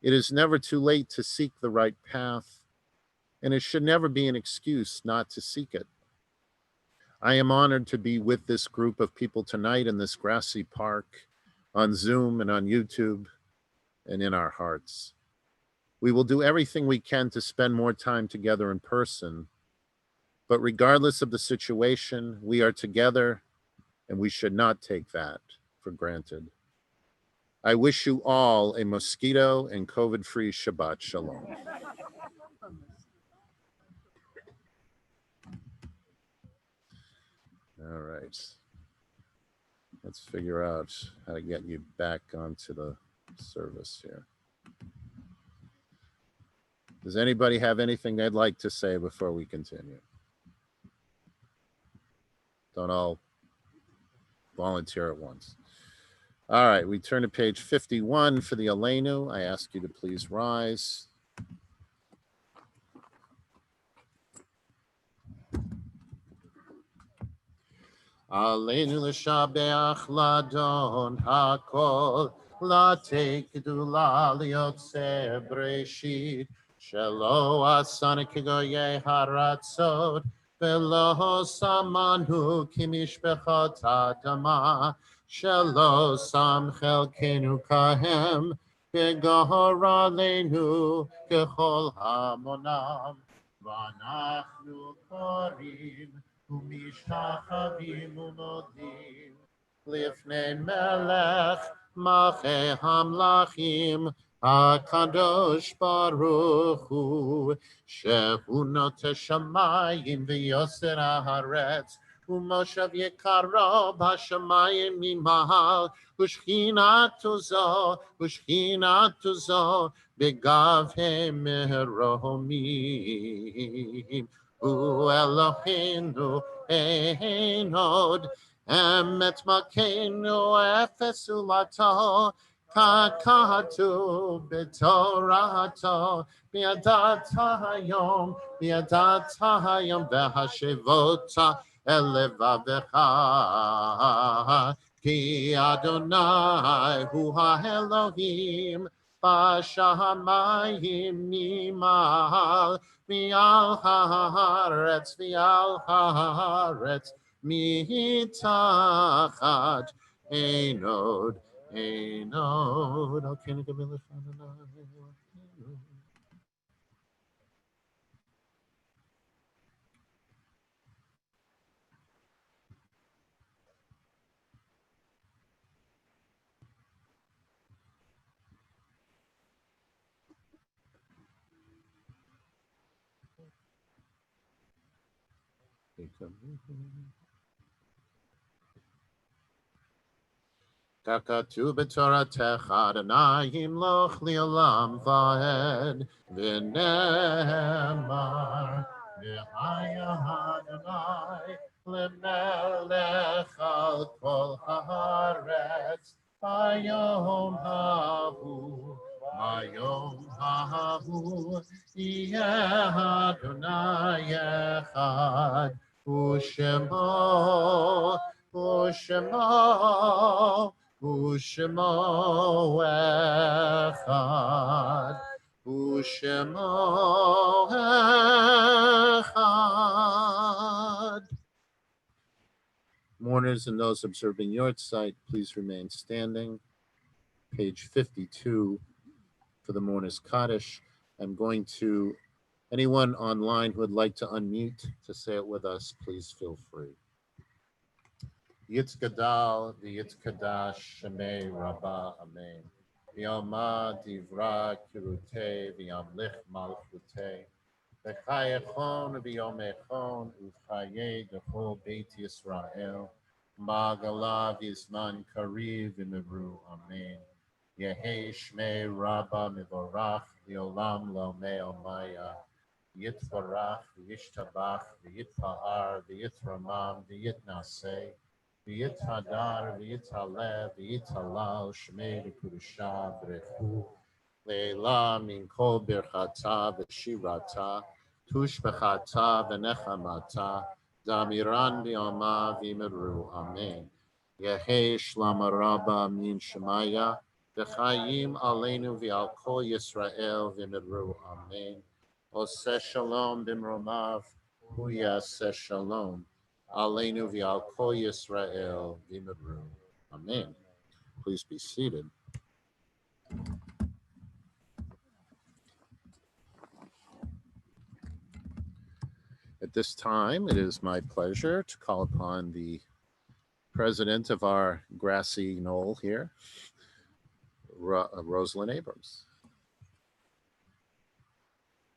It is never too late to seek the right path, and it should never be an excuse not to seek it. I am honored to be with this group of people tonight in this grassy park, on Zoom and on YouTube, and in our hearts. We will do everything we can to spend more time together in person, but regardless of the situation, we are together, and we should not take that for granted. I wish you all a mosquito and COVID-free Shabbat Shalom. All right. Let's figure out how to get you back onto the service here. Does anybody have anything they'd like to say before we continue? Don't all volunteer at once. All right, we turn to page 51 for the Aleinu. I ask you to please rise. Aleinu l'shabeach ladon hakol, latei kedula liyotzer breshit, shelo asana kigoye haratzot, velo samanu kimishbechot adama, shelo sam chelkenu kahem, v'gahor aleinu kechol hamonam, v'anachnu korim, ומשתחווים ומודים לפני מלך מלכי המלכים הקדוש ברוך הוא שהוא נוטה שמיים ויוסר הארץ ומושב יקרו בשמיים ממעל ושכינתו זו בגבי מרומים הוא אלוהינו אין עוד, אמת מלכנו אפס זולתו, ככתוב בתורתו, בידעת היום והשבות אל לבבך, כי אדוני הוא האלוהים בשמיים ממעל, מעל הארץ מתחת אין עוד. על כן נקבל לפניו. ככתוב בתורתך, אדוני ימלוך לעולם ועד, ונאמר, והיה אדוני למלך על כל הארץ, Hayom hahu, Hayom hahu, Yeh Adonai Echad, Ushemo, Ushemo, Ushemo Echad, Ushemo Echad. Mourners and those observing yahrzeit, please remain standing. Page 52 for the Mourners Kaddish. I'm going to, anyone online who would like to unmute to say it with us, please feel free. Yitzgadal, v'yitzkadash, Shemei Rabbah, Amen. V'yama divra kirute, v'yamlich malchute. V'chayechon v'yomechon, u'chaye dechol Beit Yisrael. Magala v'zman kariv v'mivru, Amen. Yehi Shmei Rabba Mivorach V'olam Lo Me'omaya Yitvarach V'yishtabach V'yitpa'ar V'yitramam V'yitnaseh V'yithadar V'yithaleh V'yithalal Shmei V'kurusha V'rechu Le'ela Min Kol Birchata V'shirata Tush B'chata V'nechamata Damiran V'yoma V'miru, Amen. Yehi Shlama Rabba Min Shemaya V'chayim aleinu v'al kol Yisrael v'midru, Amen. Oseh shalom b'mromav, hu yaseh shalom aleinu v'al kol Yisrael v'midru, Amen. Please be seated. At this time, it is my pleasure to call upon the president of our grassy knoll here, Rosalind Abrams.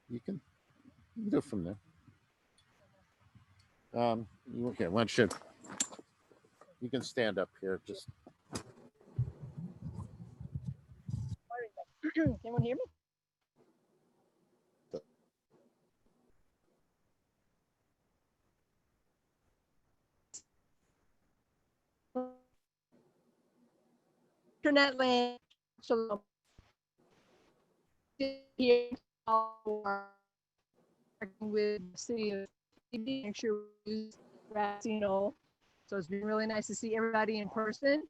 You can go from there. Okay, why don't you can stand up here. Just Can anyone hear me? Internet land. Shalom. Here, working with the city of Phoebe, make sure we use Racino. So it's been really nice to see everybody in person.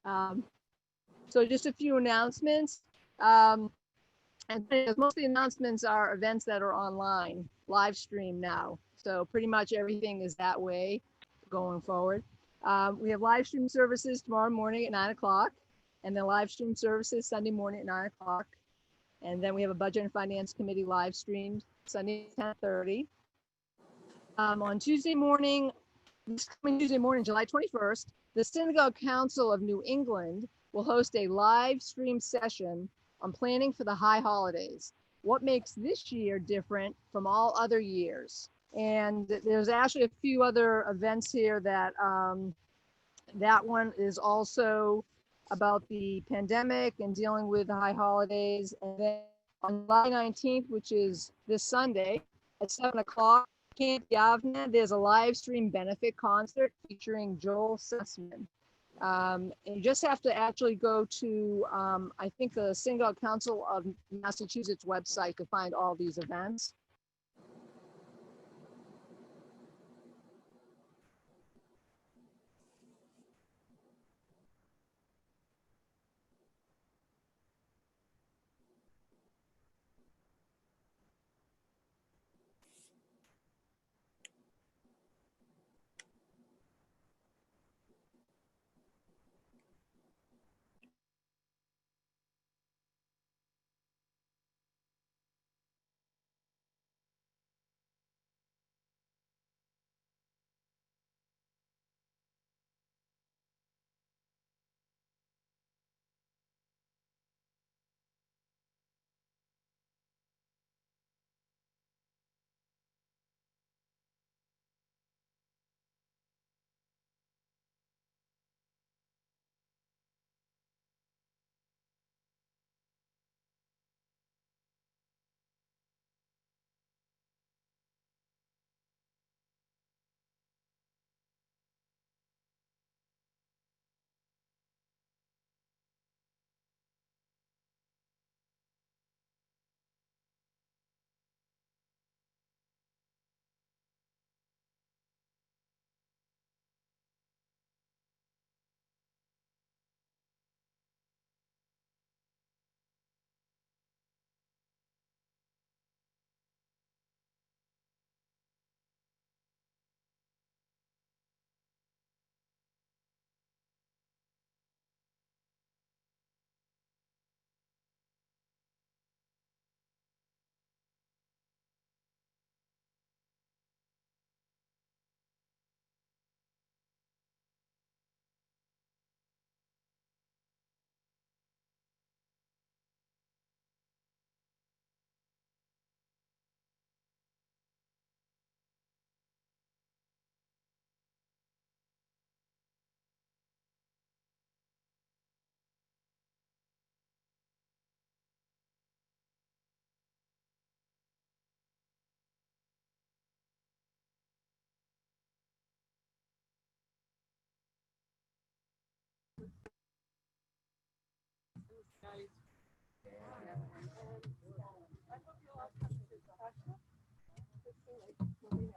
So just a few announcements. And most of the announcements are events that are online, live stream now. So pretty much everything is that way going forward. We have live stream services tomorrow morning at 9 o'clock, and then live stream services Sunday morning at 9 o'clock. And then we have a budget and finance committee live streamed Sunday at 10:30. On Tuesday morning, this coming Tuesday morning, July 21st, the Synagogue Council of New England will host a live stream session on planning for the high holidays. What makes this year different from all other years? And there's actually a few other events here that that one is also about the pandemic and dealing with the high holidays. And then on July 19th, which is this Sunday at 7 o'clock, Camp Yavne, there's a live stream benefit concert featuring Joel Sussman. And you just have to actually go to, I think, the Synagogue Council of Massachusetts website to find all these events.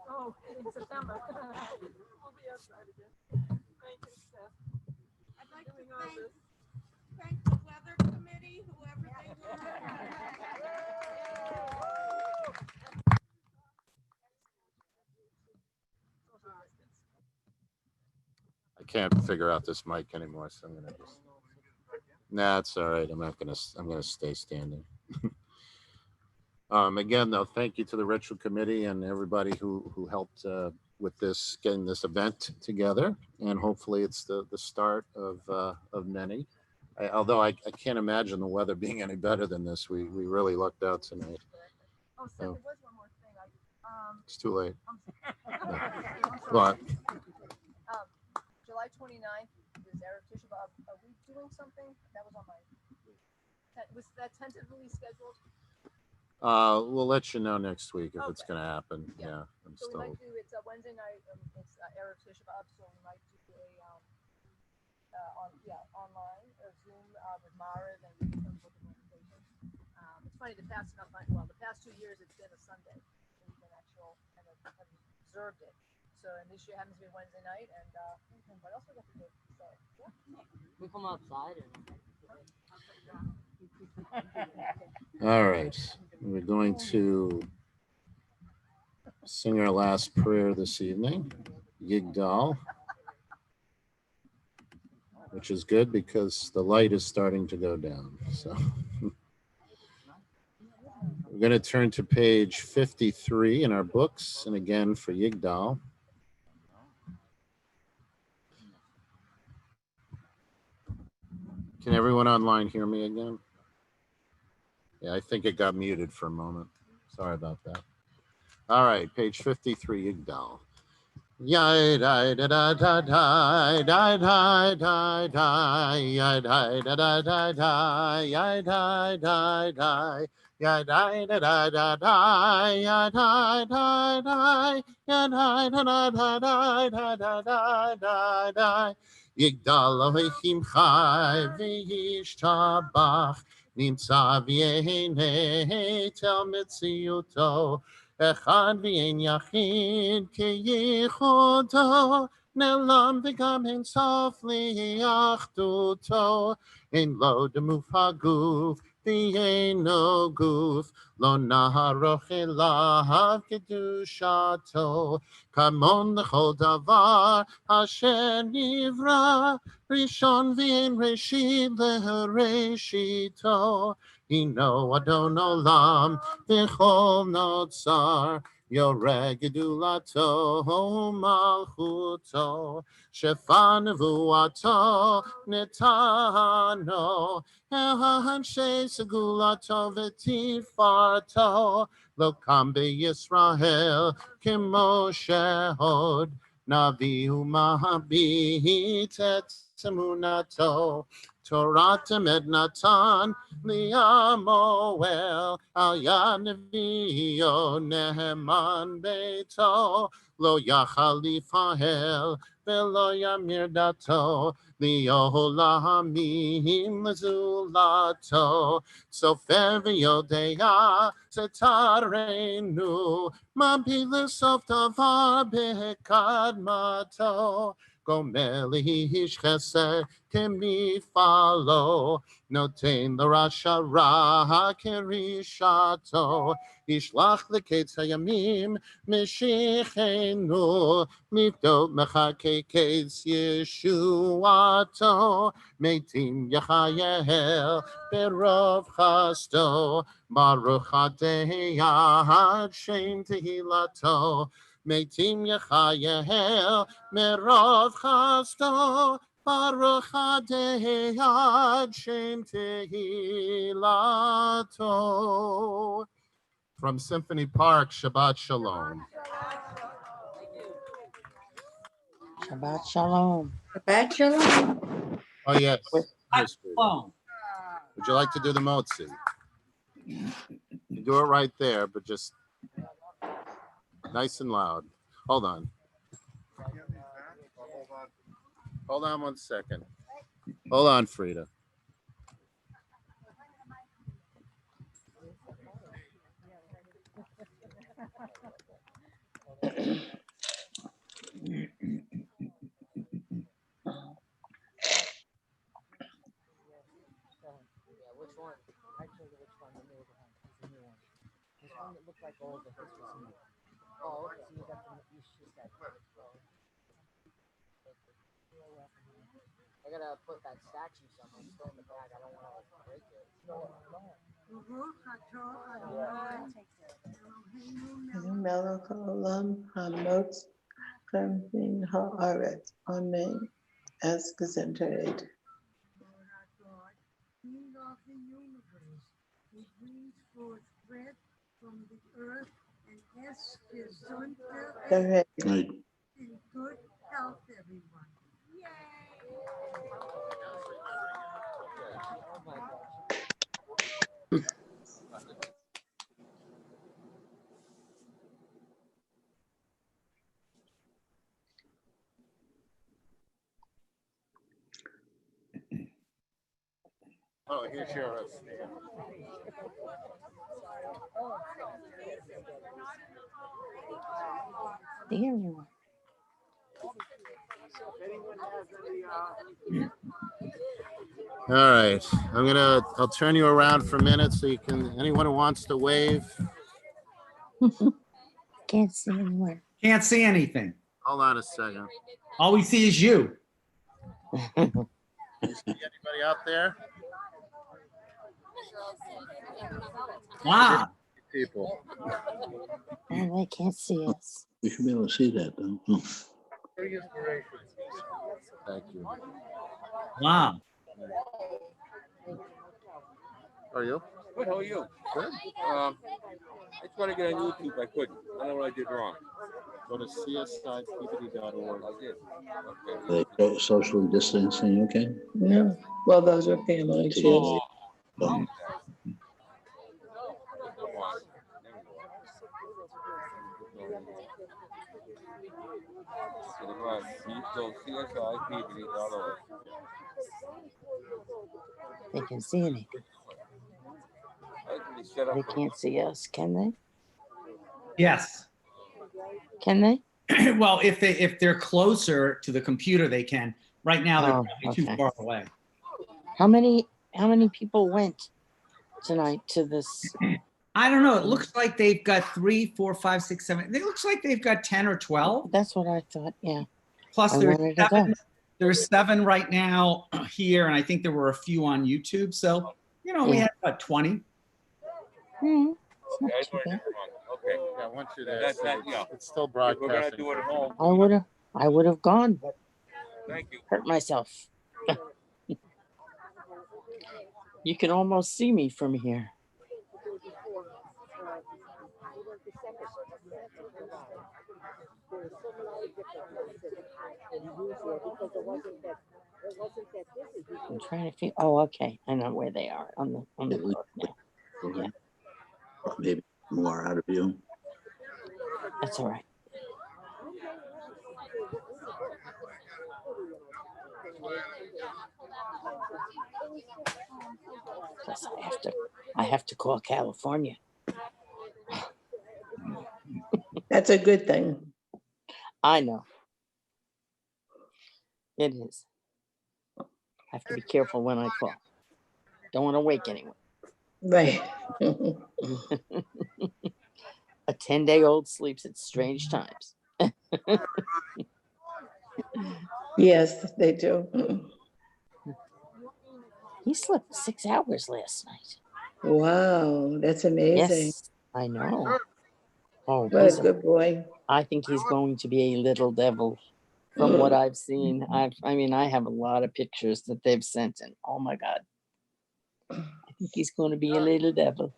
Oh, in September. We'll be outside again. Thank you, Steph. I'd like to thank the weather committee, whoever they I can't figure out this mic anymore, so I'm gonna just. Nah, it's all right. I'm gonna stay standing. Again, though, thank you to the retro committee and everybody who helped with this, getting this event together, and hopefully it's the start of many. Although I can't imagine the weather being any better than this. We really lucked out tonight. Oh, Seth, there was one more thing. It's too late. Sorry. But July 29th is Erev Tisha B'Av. Are we doing something? That was on my. Was that tentatively scheduled? we'll let you know next week if it's Okay. gonna happen. Yeah. Yeah, I'm So we still. might do. It's a Wednesday night. It's Erev Tisha B'Av, so we might do online or Zoom with Mara and we can book an invitation. It's funny. The past 2 years it's been a Sunday. So we've been actual kind of observed it. So, and this year happens to be Wednesday night, and what else we got to do? So, yeah. We come outside All right, we're going to sing our last prayer this evening, Yigdal, which is good because the light is starting to go down. So we're going to turn to page 53 in our books, and again for Yigdal. Can everyone online hear me again? Yeah, I think it got muted for a moment. Sorry about that. All right, page 53, Yigdal. Yai da da da da da da da da da yai da da da da da yai da da da yai da da da da da yai da da da yai da da da da da da da da da Yigdal Elohim Chai v'yishtabach Nimtza v'yehenei tel mitziuto Echad v'yein yachid keyichodo Ne'lam v'gam en sof li'achduto En lo demuf haguf v'yein no guf Lo naharoch elav kedushato Kamon l'chol davar asher nivra Rishon v'yein reshit le'reshito Hino Adon Olam v'chol notzar Yoreh gedulato malchuto Shefa nevuato netano Ehanshe segulato v'tifarto Lo kam beYisrael k'Moshe hod Navi u'mahabit et emunato Torah temed natan li'amoel al yad nevio neheman beito lo yachal lifahel velo yamir dato li'olamim lezulato sofer v'yodea setarenu mabila sof davar behekadmato Gomer ish chesed kemifalo Noten l'rasha ra kerishato Yishlach l'ketz hayamim mishichenu Livdot mechake ketz yeshuato Meitim yachayel berov chasto Baruch adei ad shem tehilato Meitim yachayel merov chasto Baruch adei ad shem tehilato. From Symphony Park, Shabbat Shalom. Shabbat Shalom. Shabbat shalom. Oh, yes. Yes, Shalom. would you like to do the motzi? You do it right there, but just nice and loud. Hold on. Hold on 1 second. Hold on, Frida. Which one? I told you which one, the new one. The new one. This one that looked like old, but this was new. Oh, okay. So you got the, you just got. I gotta put that statue somewhere. It's still in the bag. I don't want to break it. No. Melachol Hamot Cleansing Haaretz. Amen. As presented. King of the universe, who brings forth breath from the earth and asks his son Go ahead. in good health, everyone. Oh my gosh. Oh, here's yours. There you are. All right, I'll turn you around for a minute so you can, anyone who wants to wave. Can't see anywhere. Can't see anything. Hold on a second. All we see is you. You see anybody out there? Wow. People. Oh, they can't see us. We should be able to see that though. Oh. Thank you. Wow. How are you? Good, how are you? Good. I tried to get on YouTube, I couldn't. I don't know what I did wrong. Go to csipd.org. I did. Are Okay. they socially distancing, okay? No. Well, those are families. Yes. Oh. Oh. Come on. So CSIPD.org. They can see anything. Set up They can't see us, can they? Yes. Can they? Well, if they're closer to the computer, they can. Right now, they're Oh, probably too okay. far away. How many people went tonight to this? I don't know. It looks like they've got 3, 4, 5, 6, 7. It looks like they've got 10 or 12. That's what I thought. Yeah. Plus, I wanted to go. there's 7 right now here, and I think there were a few on YouTube. So, we Yeah. had about 20. Hmm. Okay, I doing it wrong. Okay. Yeah, once you're there, That's that, yeah. it's still We're gonna broadcasting. do it at home. I would have gone, but Thank you. hurt myself. You can almost see me from here. I'm trying to feel. Oh, okay. I know where they are on the book now. Yeah, Maybe more out of view. that's all right. Plus, I have to call California. That's a good thing. I know. It is. I have to be careful when I call. Don't want to wake anyone. Right. A 10-day-old sleeps at strange times. Yes, they do. He slept 6 hours last night. Wow, that's amazing. Yes, I know. Oh, What a good boy. I think he's going to be a little devil from what I've seen. I mean, I have a lot of pictures that they've sent in. Oh my God. I think he's going to be a little devil.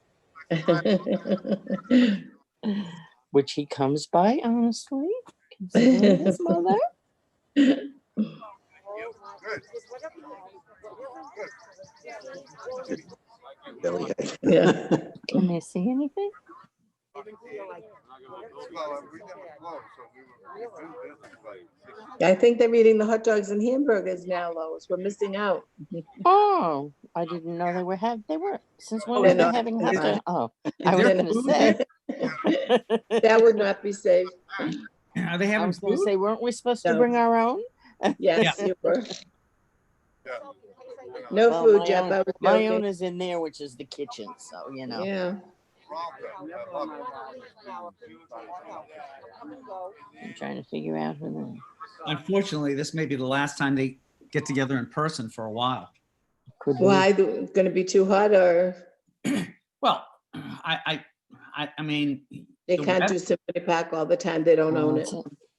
Which he comes by, honestly, considering his mother. Yeah. Can they see anything? I think they're eating the hot dogs and hamburgers now, Lois. We're missing out. Oh, I didn't know they were since when were they having hot dogs? Oh, I was there going to food say. That would not be safe. Are they I having was going to food? say, weren't we supposed to No. bring our own? Yes, you were. No Well, food, my Jeff. own- I was My joking. own is in there, which is the kitchen, so, you know. Yeah. I'm trying to figure out who the, Unfortunately, this may be the last time they get together in person for a while. could be. Why? Going to be too hot, or Well, I mean, they the can't weather- do Symphony Park all the time? They don't own it.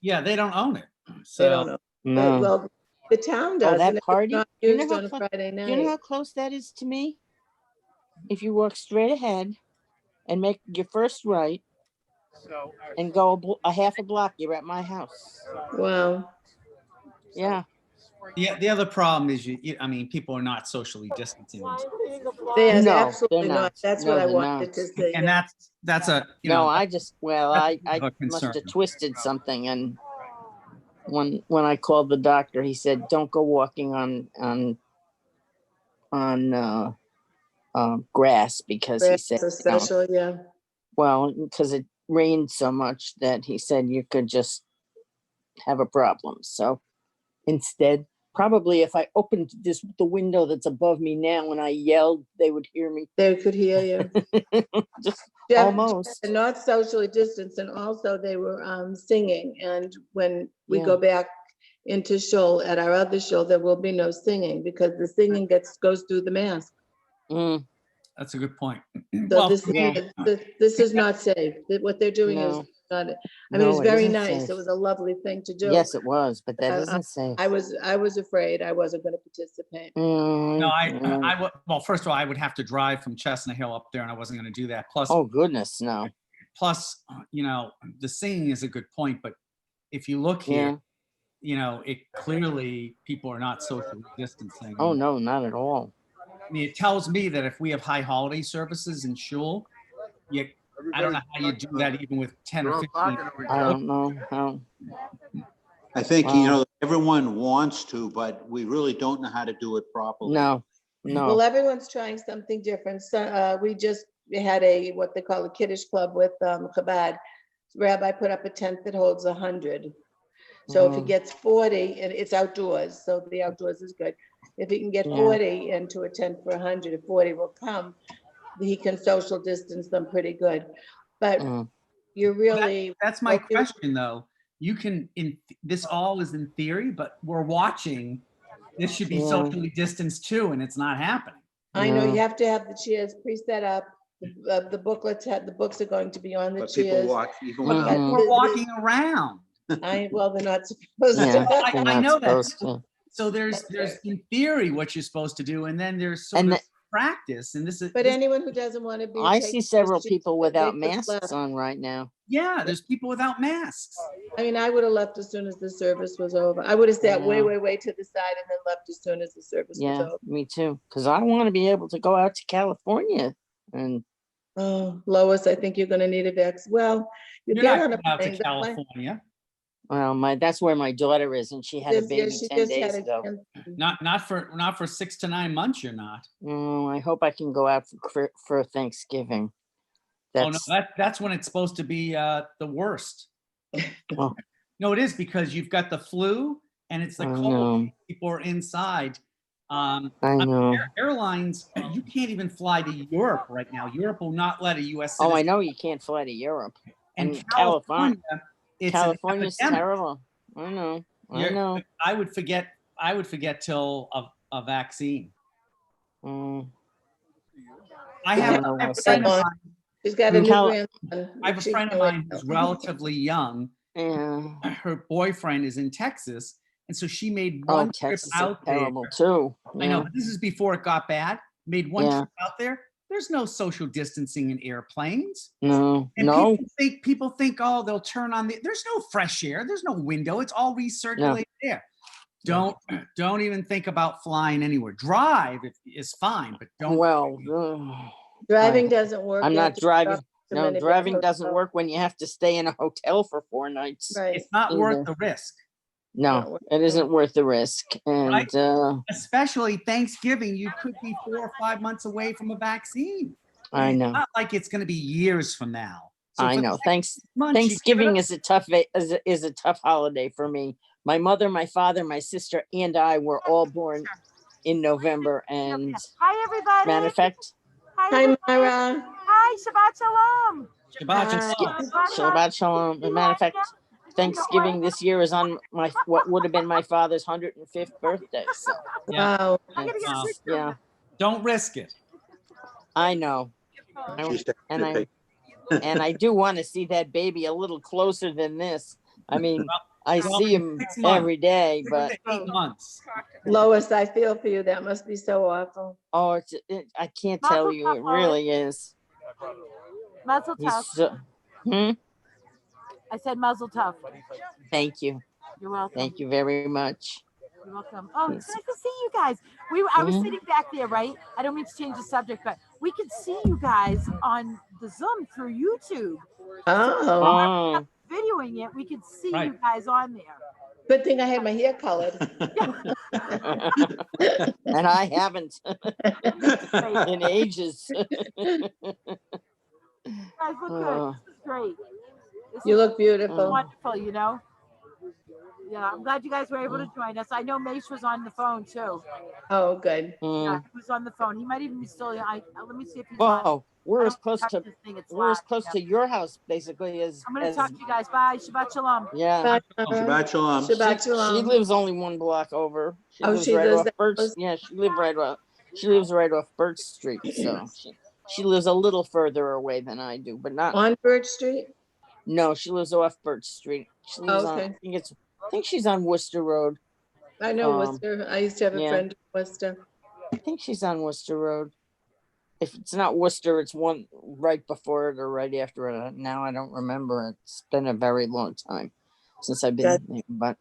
yeah, they don't own it. They don't So know. No. Well, the town Oh, does. that and it's party? not Do you know used how on a clo- Friday Do you know how night. close that is to me? If you walk straight ahead and make your first right and go a half a block, you're at my house. Wow. Yeah. the other problem is I mean, people are not socially distancing themselves. Yes, No, absolutely they're not. not. That's No, what I they're wanted not. to say. And that's a, you No, know, I just, well, that's I a must concern. have twisted something, and when I called the doctor, he said, don't go walking on grass, because he said, Especially, yeah. well, because it rained so much that he said you could just have a problem. So instead, probably if I opened the window that's above me now and I yelled, they would hear me. They could hear you. Just Jeff, almost. and not socially distanced, and also they were singing. And when we Yeah. go back into show at our other show, there will be no singing because the singing goes through the mask. Mm, That's a good point. So Well, this is not safe. What they're doing is no, not. I mean, no, it's it very isn't nice. safe. It was a lovely thing to do. Yes, it was, but that I- isn't safe. I was afraid I wasn't going to participate. no, Mm. well, first of all, I would have to drive from Chestnut Hill up there, and I wasn't going to do that. Plus, Oh, goodness, no. you know, the singing is a good point, but if you look here, Yeah. you know, it clearly people are not socially distancing. Oh, no, not at all. I mean, it tells me that if we have high holiday services in shul, I don't know how you do that even with 10 or 15. I don't know how. I think, you Wow. know, everyone wants to, but we really don't know how to do it properly. No, Well, no. everyone's trying something different. So we just had what they call a kiddish club with Chabad. Rabbi put up a tent that holds 100. So if he Mhm. gets 40, and it's outdoors, so the outdoors is good. If he can get Yeah. 40 into a tent for 100, if 40 will come, he can social distance them pretty good. But Mm. you're really. That's my well, you- question, though. You can, this all is in theory, but we're watching. This should be Yeah. socially distanced too, and it's not happening. I know you No. have to have the chairs pre-set up. The booklets the books are going to be on the But people chairs. walk, even But without. Mhm. we're walking around. Well, they're not supposed Yeah, to. I they're not know that. supposed to. So there's in theory what you're supposed to do, and then there's sort And of practice. And this is, But anyone who doesn't want to be. I take see those several chairs, people they without could masks left. on right now. yeah, there's people without masks. I mean, I would have left as soon as the service was over. I would have sat way, Yeah. way to the side and then left as soon as the service was Yeah, over. me too. Because I want to be able to go out to California. And Oh, Lois, I think you're gonna need a vaccine. Well, you You're get not on a going out to plane. that might- California. well, that's where my daughter is, and she had a Yes, baby she 10 just days had ago. Not for 6 to 9 months. You're not. Oh, I hope I can go out for Thanksgiving. Oh no, That's that's when it's supposed to be the worst. Oh. No, it is, because you've got the flu and it's the I cold. know. People are inside. I know. Airlines, you can't even fly to Europe right now. Europe will not let a U.S. Oh, I citizen. know you can't fly to Europe. And And California, it's an California's epidemic. terrible. I know. I You're- know. I would forget till a vaccine. Mm, I I have don't know, a we'll friend of see. mine. She's got a In new Cal- grandson. I have a She friend of can't wait. mine who's relatively young. yeah. Her boyfriend is in Texas, and so she made Oh, one trip Texas is out there. terrible too. I know, Yeah. but this is before it got bad. Made one Yeah. trip out there. There's no social distancing in airplanes. No. And No. people think, oh, they'll turn on there's no fresh air. There's no window. It's all recirculated air. Don't even think about flying anywhere. Drive is fine, but don't. Well, Driving doesn't work. I'm You have not to driving. stop to No, many driving big doesn't hotels. work when you have to stay in a hotel for 4 nights. Right. It's not worth Either. the risk. No, it isn't worth the risk. And Right. Especially Thanksgiving, you could be 4 or 5 months away from a vaccine. I It's know. not like it's going to be years from now. So I for the know. next Thanks. months, you give it Thanksgiving up. is a tough holiday for me. My mother, my father, my sister, and I were all born in November. And Hi, everybody. matter of fact, Hi, everybody. Mara. Hi, Shabbat Shalom. Shabbat Hi. shalom. Shabbat Shalom. As a matter of fact, Thanksgiving this year is on my what would have been my father's 105th birthday. So Yeah. Wow. Wow. yeah, Don't risk it. I know. She said And to take- I do want to see that baby a little closer than this. I mean, I Well, see him 6 months. every day, 6 but to 8 months. Lois, I feel for you. That must be so awful. oh, I can't tell you, it really is. Muzzle He's tough. so, I said muzzle tough. thank you. You're welcome. Thank you very much. You're welcome. Oh, it's Yes. nice to see you guys. I was Mhm. sitting back there, right? I don't mean to change the subject, but we could see you guys on the Zoom through YouTube. Oh, Oh, Videoing it, we could see Right. you guys on there. good thing I had my hair colored. and I haven't in ages. You guys look good. Oh. This is great. This You is look beautiful. wonderful, you know? Yeah, I'm glad you guys were able to join us. I know Mace was on the phone too. Oh, good. Yeah, Mm. he was on the phone. He might even be still. Let me see if he's on. Whoa, we're I as don't close touch to this thing, it's we're as live. close Yeah. to your house basically as I'm gonna talk to you guys. Bye. Shabbat shalom. yeah. Bye, Mara. Shabbat shalom. Shabbat She shalom. lives only one block over. She Oh, lives she right lives off that Birch. close? Yeah, she lives right off Birch Street. So she lives a little further away than I do, but not. On Birch Street? No, she lives off Birch Street. She lives on. Okay. I think she's on Worcester Road. I know Um, Worcester. I used to have a yeah. friend in Worcester. I think she's on Worcester Road. If it's not Worcester, it's one right before it or right after it. Now I don't remember. It's been a very long time since I've been there, but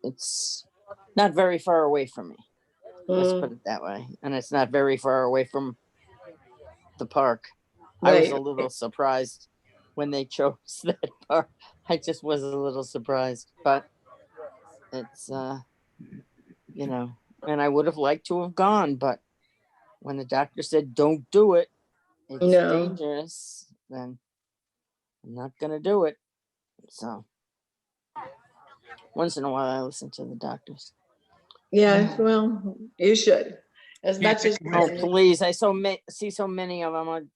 it's not very far away from me. Let's put it that way. And it's not very far away from the park. I was Right. a little surprised when they chose that park. I just was a little surprised, but it's you know, and I would have liked to have gone, but when the doctor said don't do it, it's No. dangerous, then I'm not gonna do it. So once in a while I listen to the doctors. Yeah, well, you should. As Can't much as take Oh, risks. please. I see so many of them on,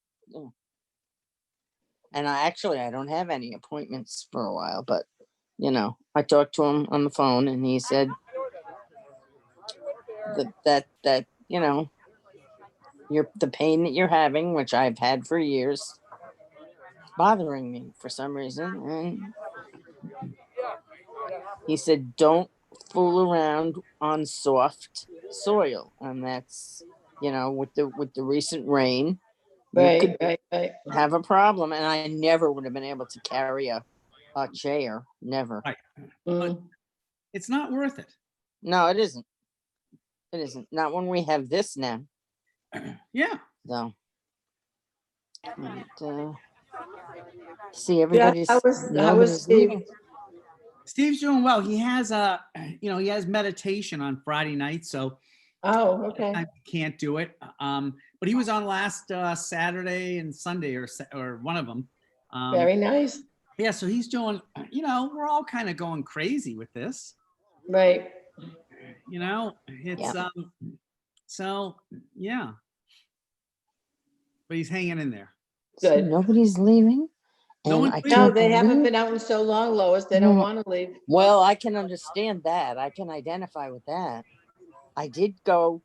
and I don't have any appointments for a while, but you know, I talked to him on the phone and he said that you know, the pain that you're having, which I've had for years, is bothering me for some reason. And he said, don't fool around on soft soil. And that's, you know, with the recent rain, you could Right. have a problem. And I never would have been able to carry a chair. Never. Right. Mm. It's not worth it. No, it isn't. It isn't. Not when we have this now. Yeah. So. And, see, everybody's. How was nobody's Steve? leaving. Steve's doing well. He has he has meditation on Friday night, so Oh, okay. I can't do it. But he was on last Saturday and Sunday or one of them. Very nice. Yeah, so he's doing, you know, we're all kind of going crazy with this. Right. You know, it's so yeah. But he's hanging in there. So Good. nobody's leaving. No one's leaving. No, they haven't been out in so long, Lois. They don't want to leave. Well, I can understand that. I can identify with that. I did go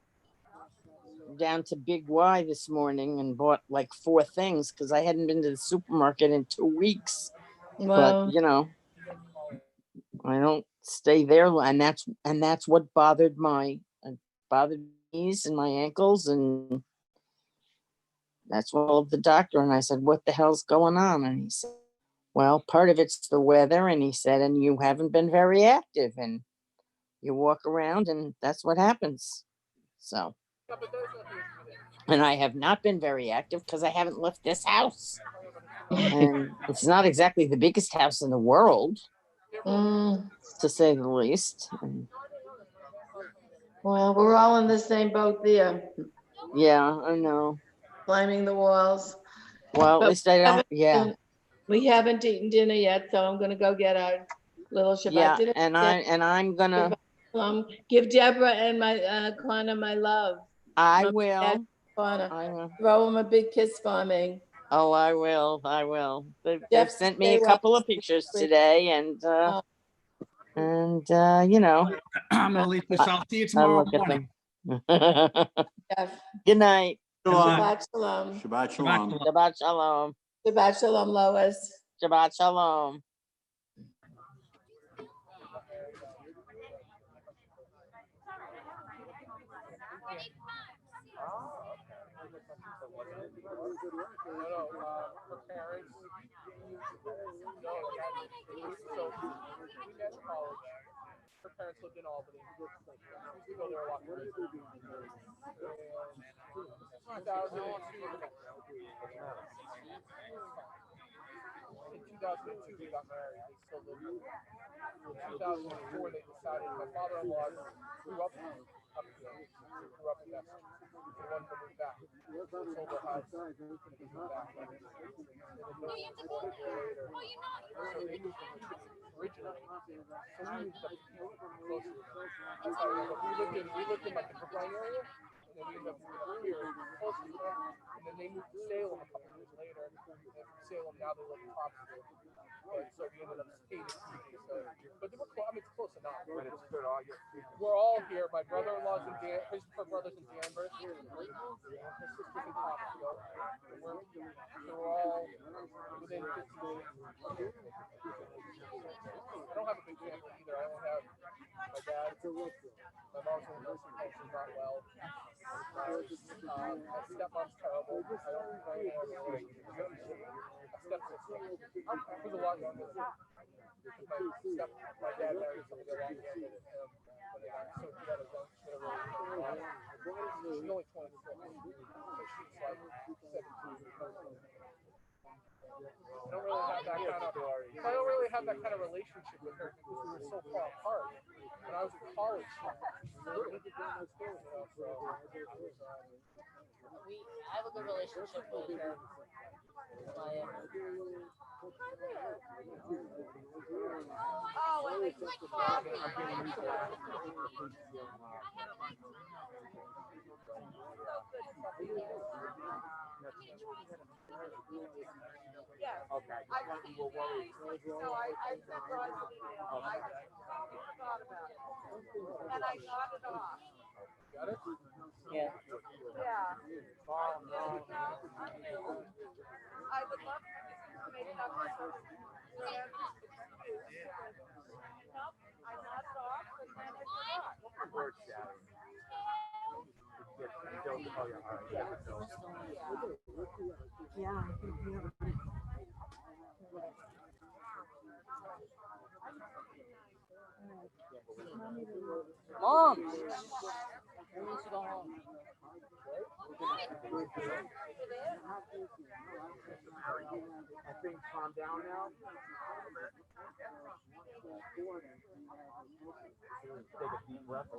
down to Big Y this morning and bought like 4 things because I hadn't been to the supermarket in 2 weeks. Well, But you know, I don't stay there, and that's what bothered my knees and my ankles, and that's what I told the doctor. And I said, "What the hell's going on?" And he said, "Well, part of it's the weather," and he said, "And you haven't been very active, and you walk around, and that's what happens." So, and I have not been very active because I haven't left this house, and it's not exactly the biggest house in the world, to say the least. And, well, we're all in the same boat there, yeah, I know. climbing the walls. Well, at But least I don't. Yeah, we haven't eaten dinner yet, so I'm gonna go get our little Shabbat yeah, dinner. and I'm gonna Give Deborah and my, Connor my love. I Mom and Dad, will. Connor. I will. Throw him a big kiss for me. Oh, I will. I will. They've Jeff, sent me stay a well. couple of pictures today, and you know, I'm gonna leave this. I'll see you I tomorrow look at morning. them. Jeff. Good night. Shabbat shalom. Shabbat shalom. Shabbat shalom. Shabbat shalom, Lois. Shabbat shalom. Her parents lived in Albany. We go there a lot. In 2002, we got married. They still lived in 2004, they decided, my father-in-law grew up here. Grew up in Essex. They wanted to move back. They sold their house and moved back. And then they moved a year later. So they moved originally. So we moved up closer. That's how we lived in like the Brookline area. And then we ended up moving up here closer to them. And then they moved to Salem a couple years later. And from Salem, now they live in Popsville. And so we ended up staying in PJ. So, but they were close. I mean, it's close enough. We're all here. My brother-in-law's in his brother's in Danvers. His sister's in Popsville. We're all within 15 minutes. I don't have a big family either. I only have my dad. My mom's in nursing home. She's not well. My stepmom's terrible. I don't know my stepsister. Who's a lot younger than me. My dad married somebody a lot younger than him. When they got so together, she's only 26. So she's like 17. I don't really have that kind of relationship with her because we were so far apart. When I was in college, I have a good relationship with her. Oh, and they just coffee. Yes. Okay. I sent Roz an email. I forgot about it. And I got it off. Got it? Yeah. Yeah. Oh, no. I would love to make up for nope, I got it off and then I forgot. Mom, we need to go home. I think calm down now. Take a deep breath.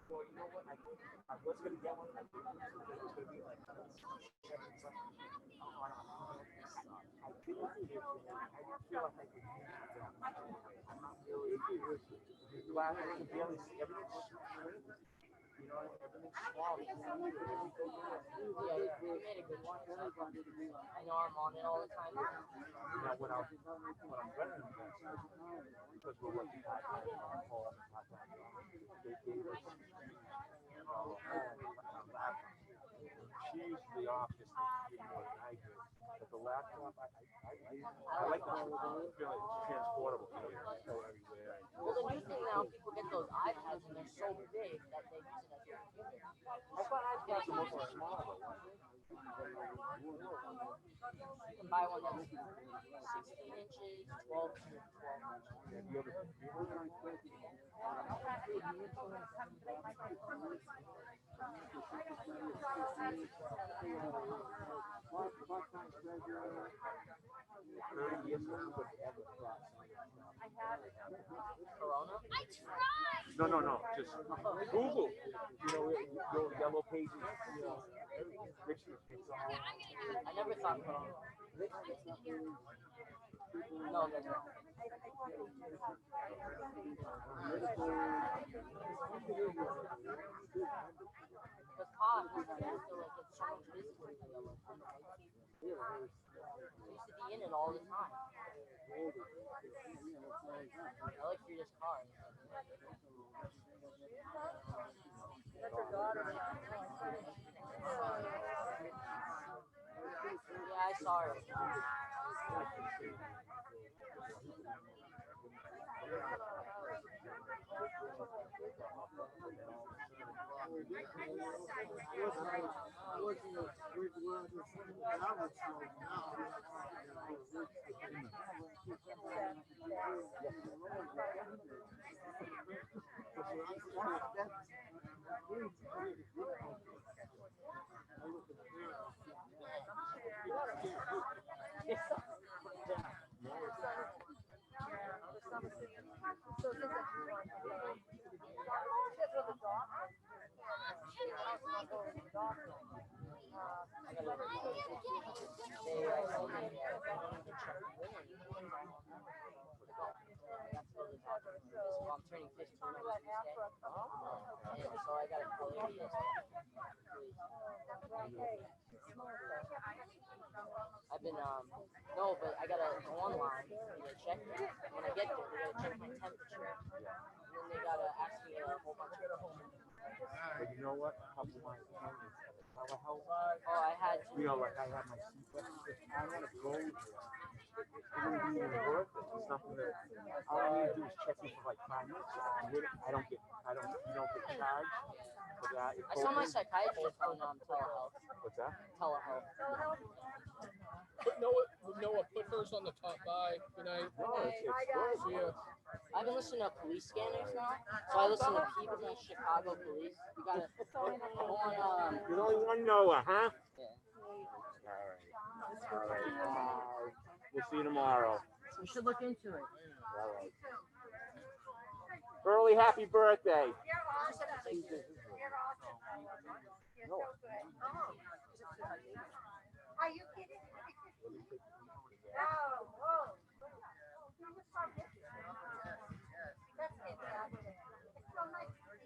Well, you know what? I was going to get one. I think it was going to be like, I feel like I'm not really glad I can barely see everything. You know, everything's small. Yeah, you made a good one. I know I'm on it all the time. Now, what I'm better than this, because we're working hard on home and not that, they gave us, laptop. She She usually off just more than I do. But the laptop, I like the feel like it's transportable. Go everywhere. Well, the new thing now, people get those iPads and they're so big that they use it as a computer. I thought iPads were mostly small though. You can buy one that's 16 inches, 12 inches. Have you ever Corona? No. Just Google. You know, your yellow pages. You know, Richmond. I never thought Corona. No, that's right. The cost is like it's so much business with the yellow. I used to be in it all the time. I like Frida's car. Yeah, I saw her. I'm turning 15 on Tuesday. And so I got a color this. I've been no, but I gotta go online and check it. When I get there, they gotta check my temperature. And then they gotta ask me a whole bunch of questions. But you know what? A couple of my parents telehealth. Oh, I had to. You know, like I had my CPAP. I want to go. It wouldn't even worth it. It's something that all I need to do is check in for like 5 minutes. You don't get charged for that. I saw my psychiatrist on telehealth. What's that? Telehealth. Put Noah, put hers on the top. Bye. Good night. No, it's good. See ya. I've been listening to police scanners now. So I listen to people, Chicago police. You gotta go on. There's only one Noah, huh? Yeah. All right. We'll see you tomorrow. We should look into it. All right. Early happy birthday. No. Are you kidding? Oh, whoa. That's fantastic. It's so nice to see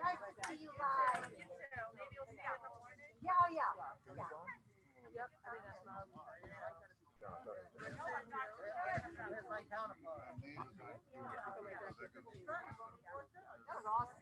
Nice to see you live. Maybe we'll see you in the morning. Yeah, yeah. Yep. There's my counterpart. That was awesome.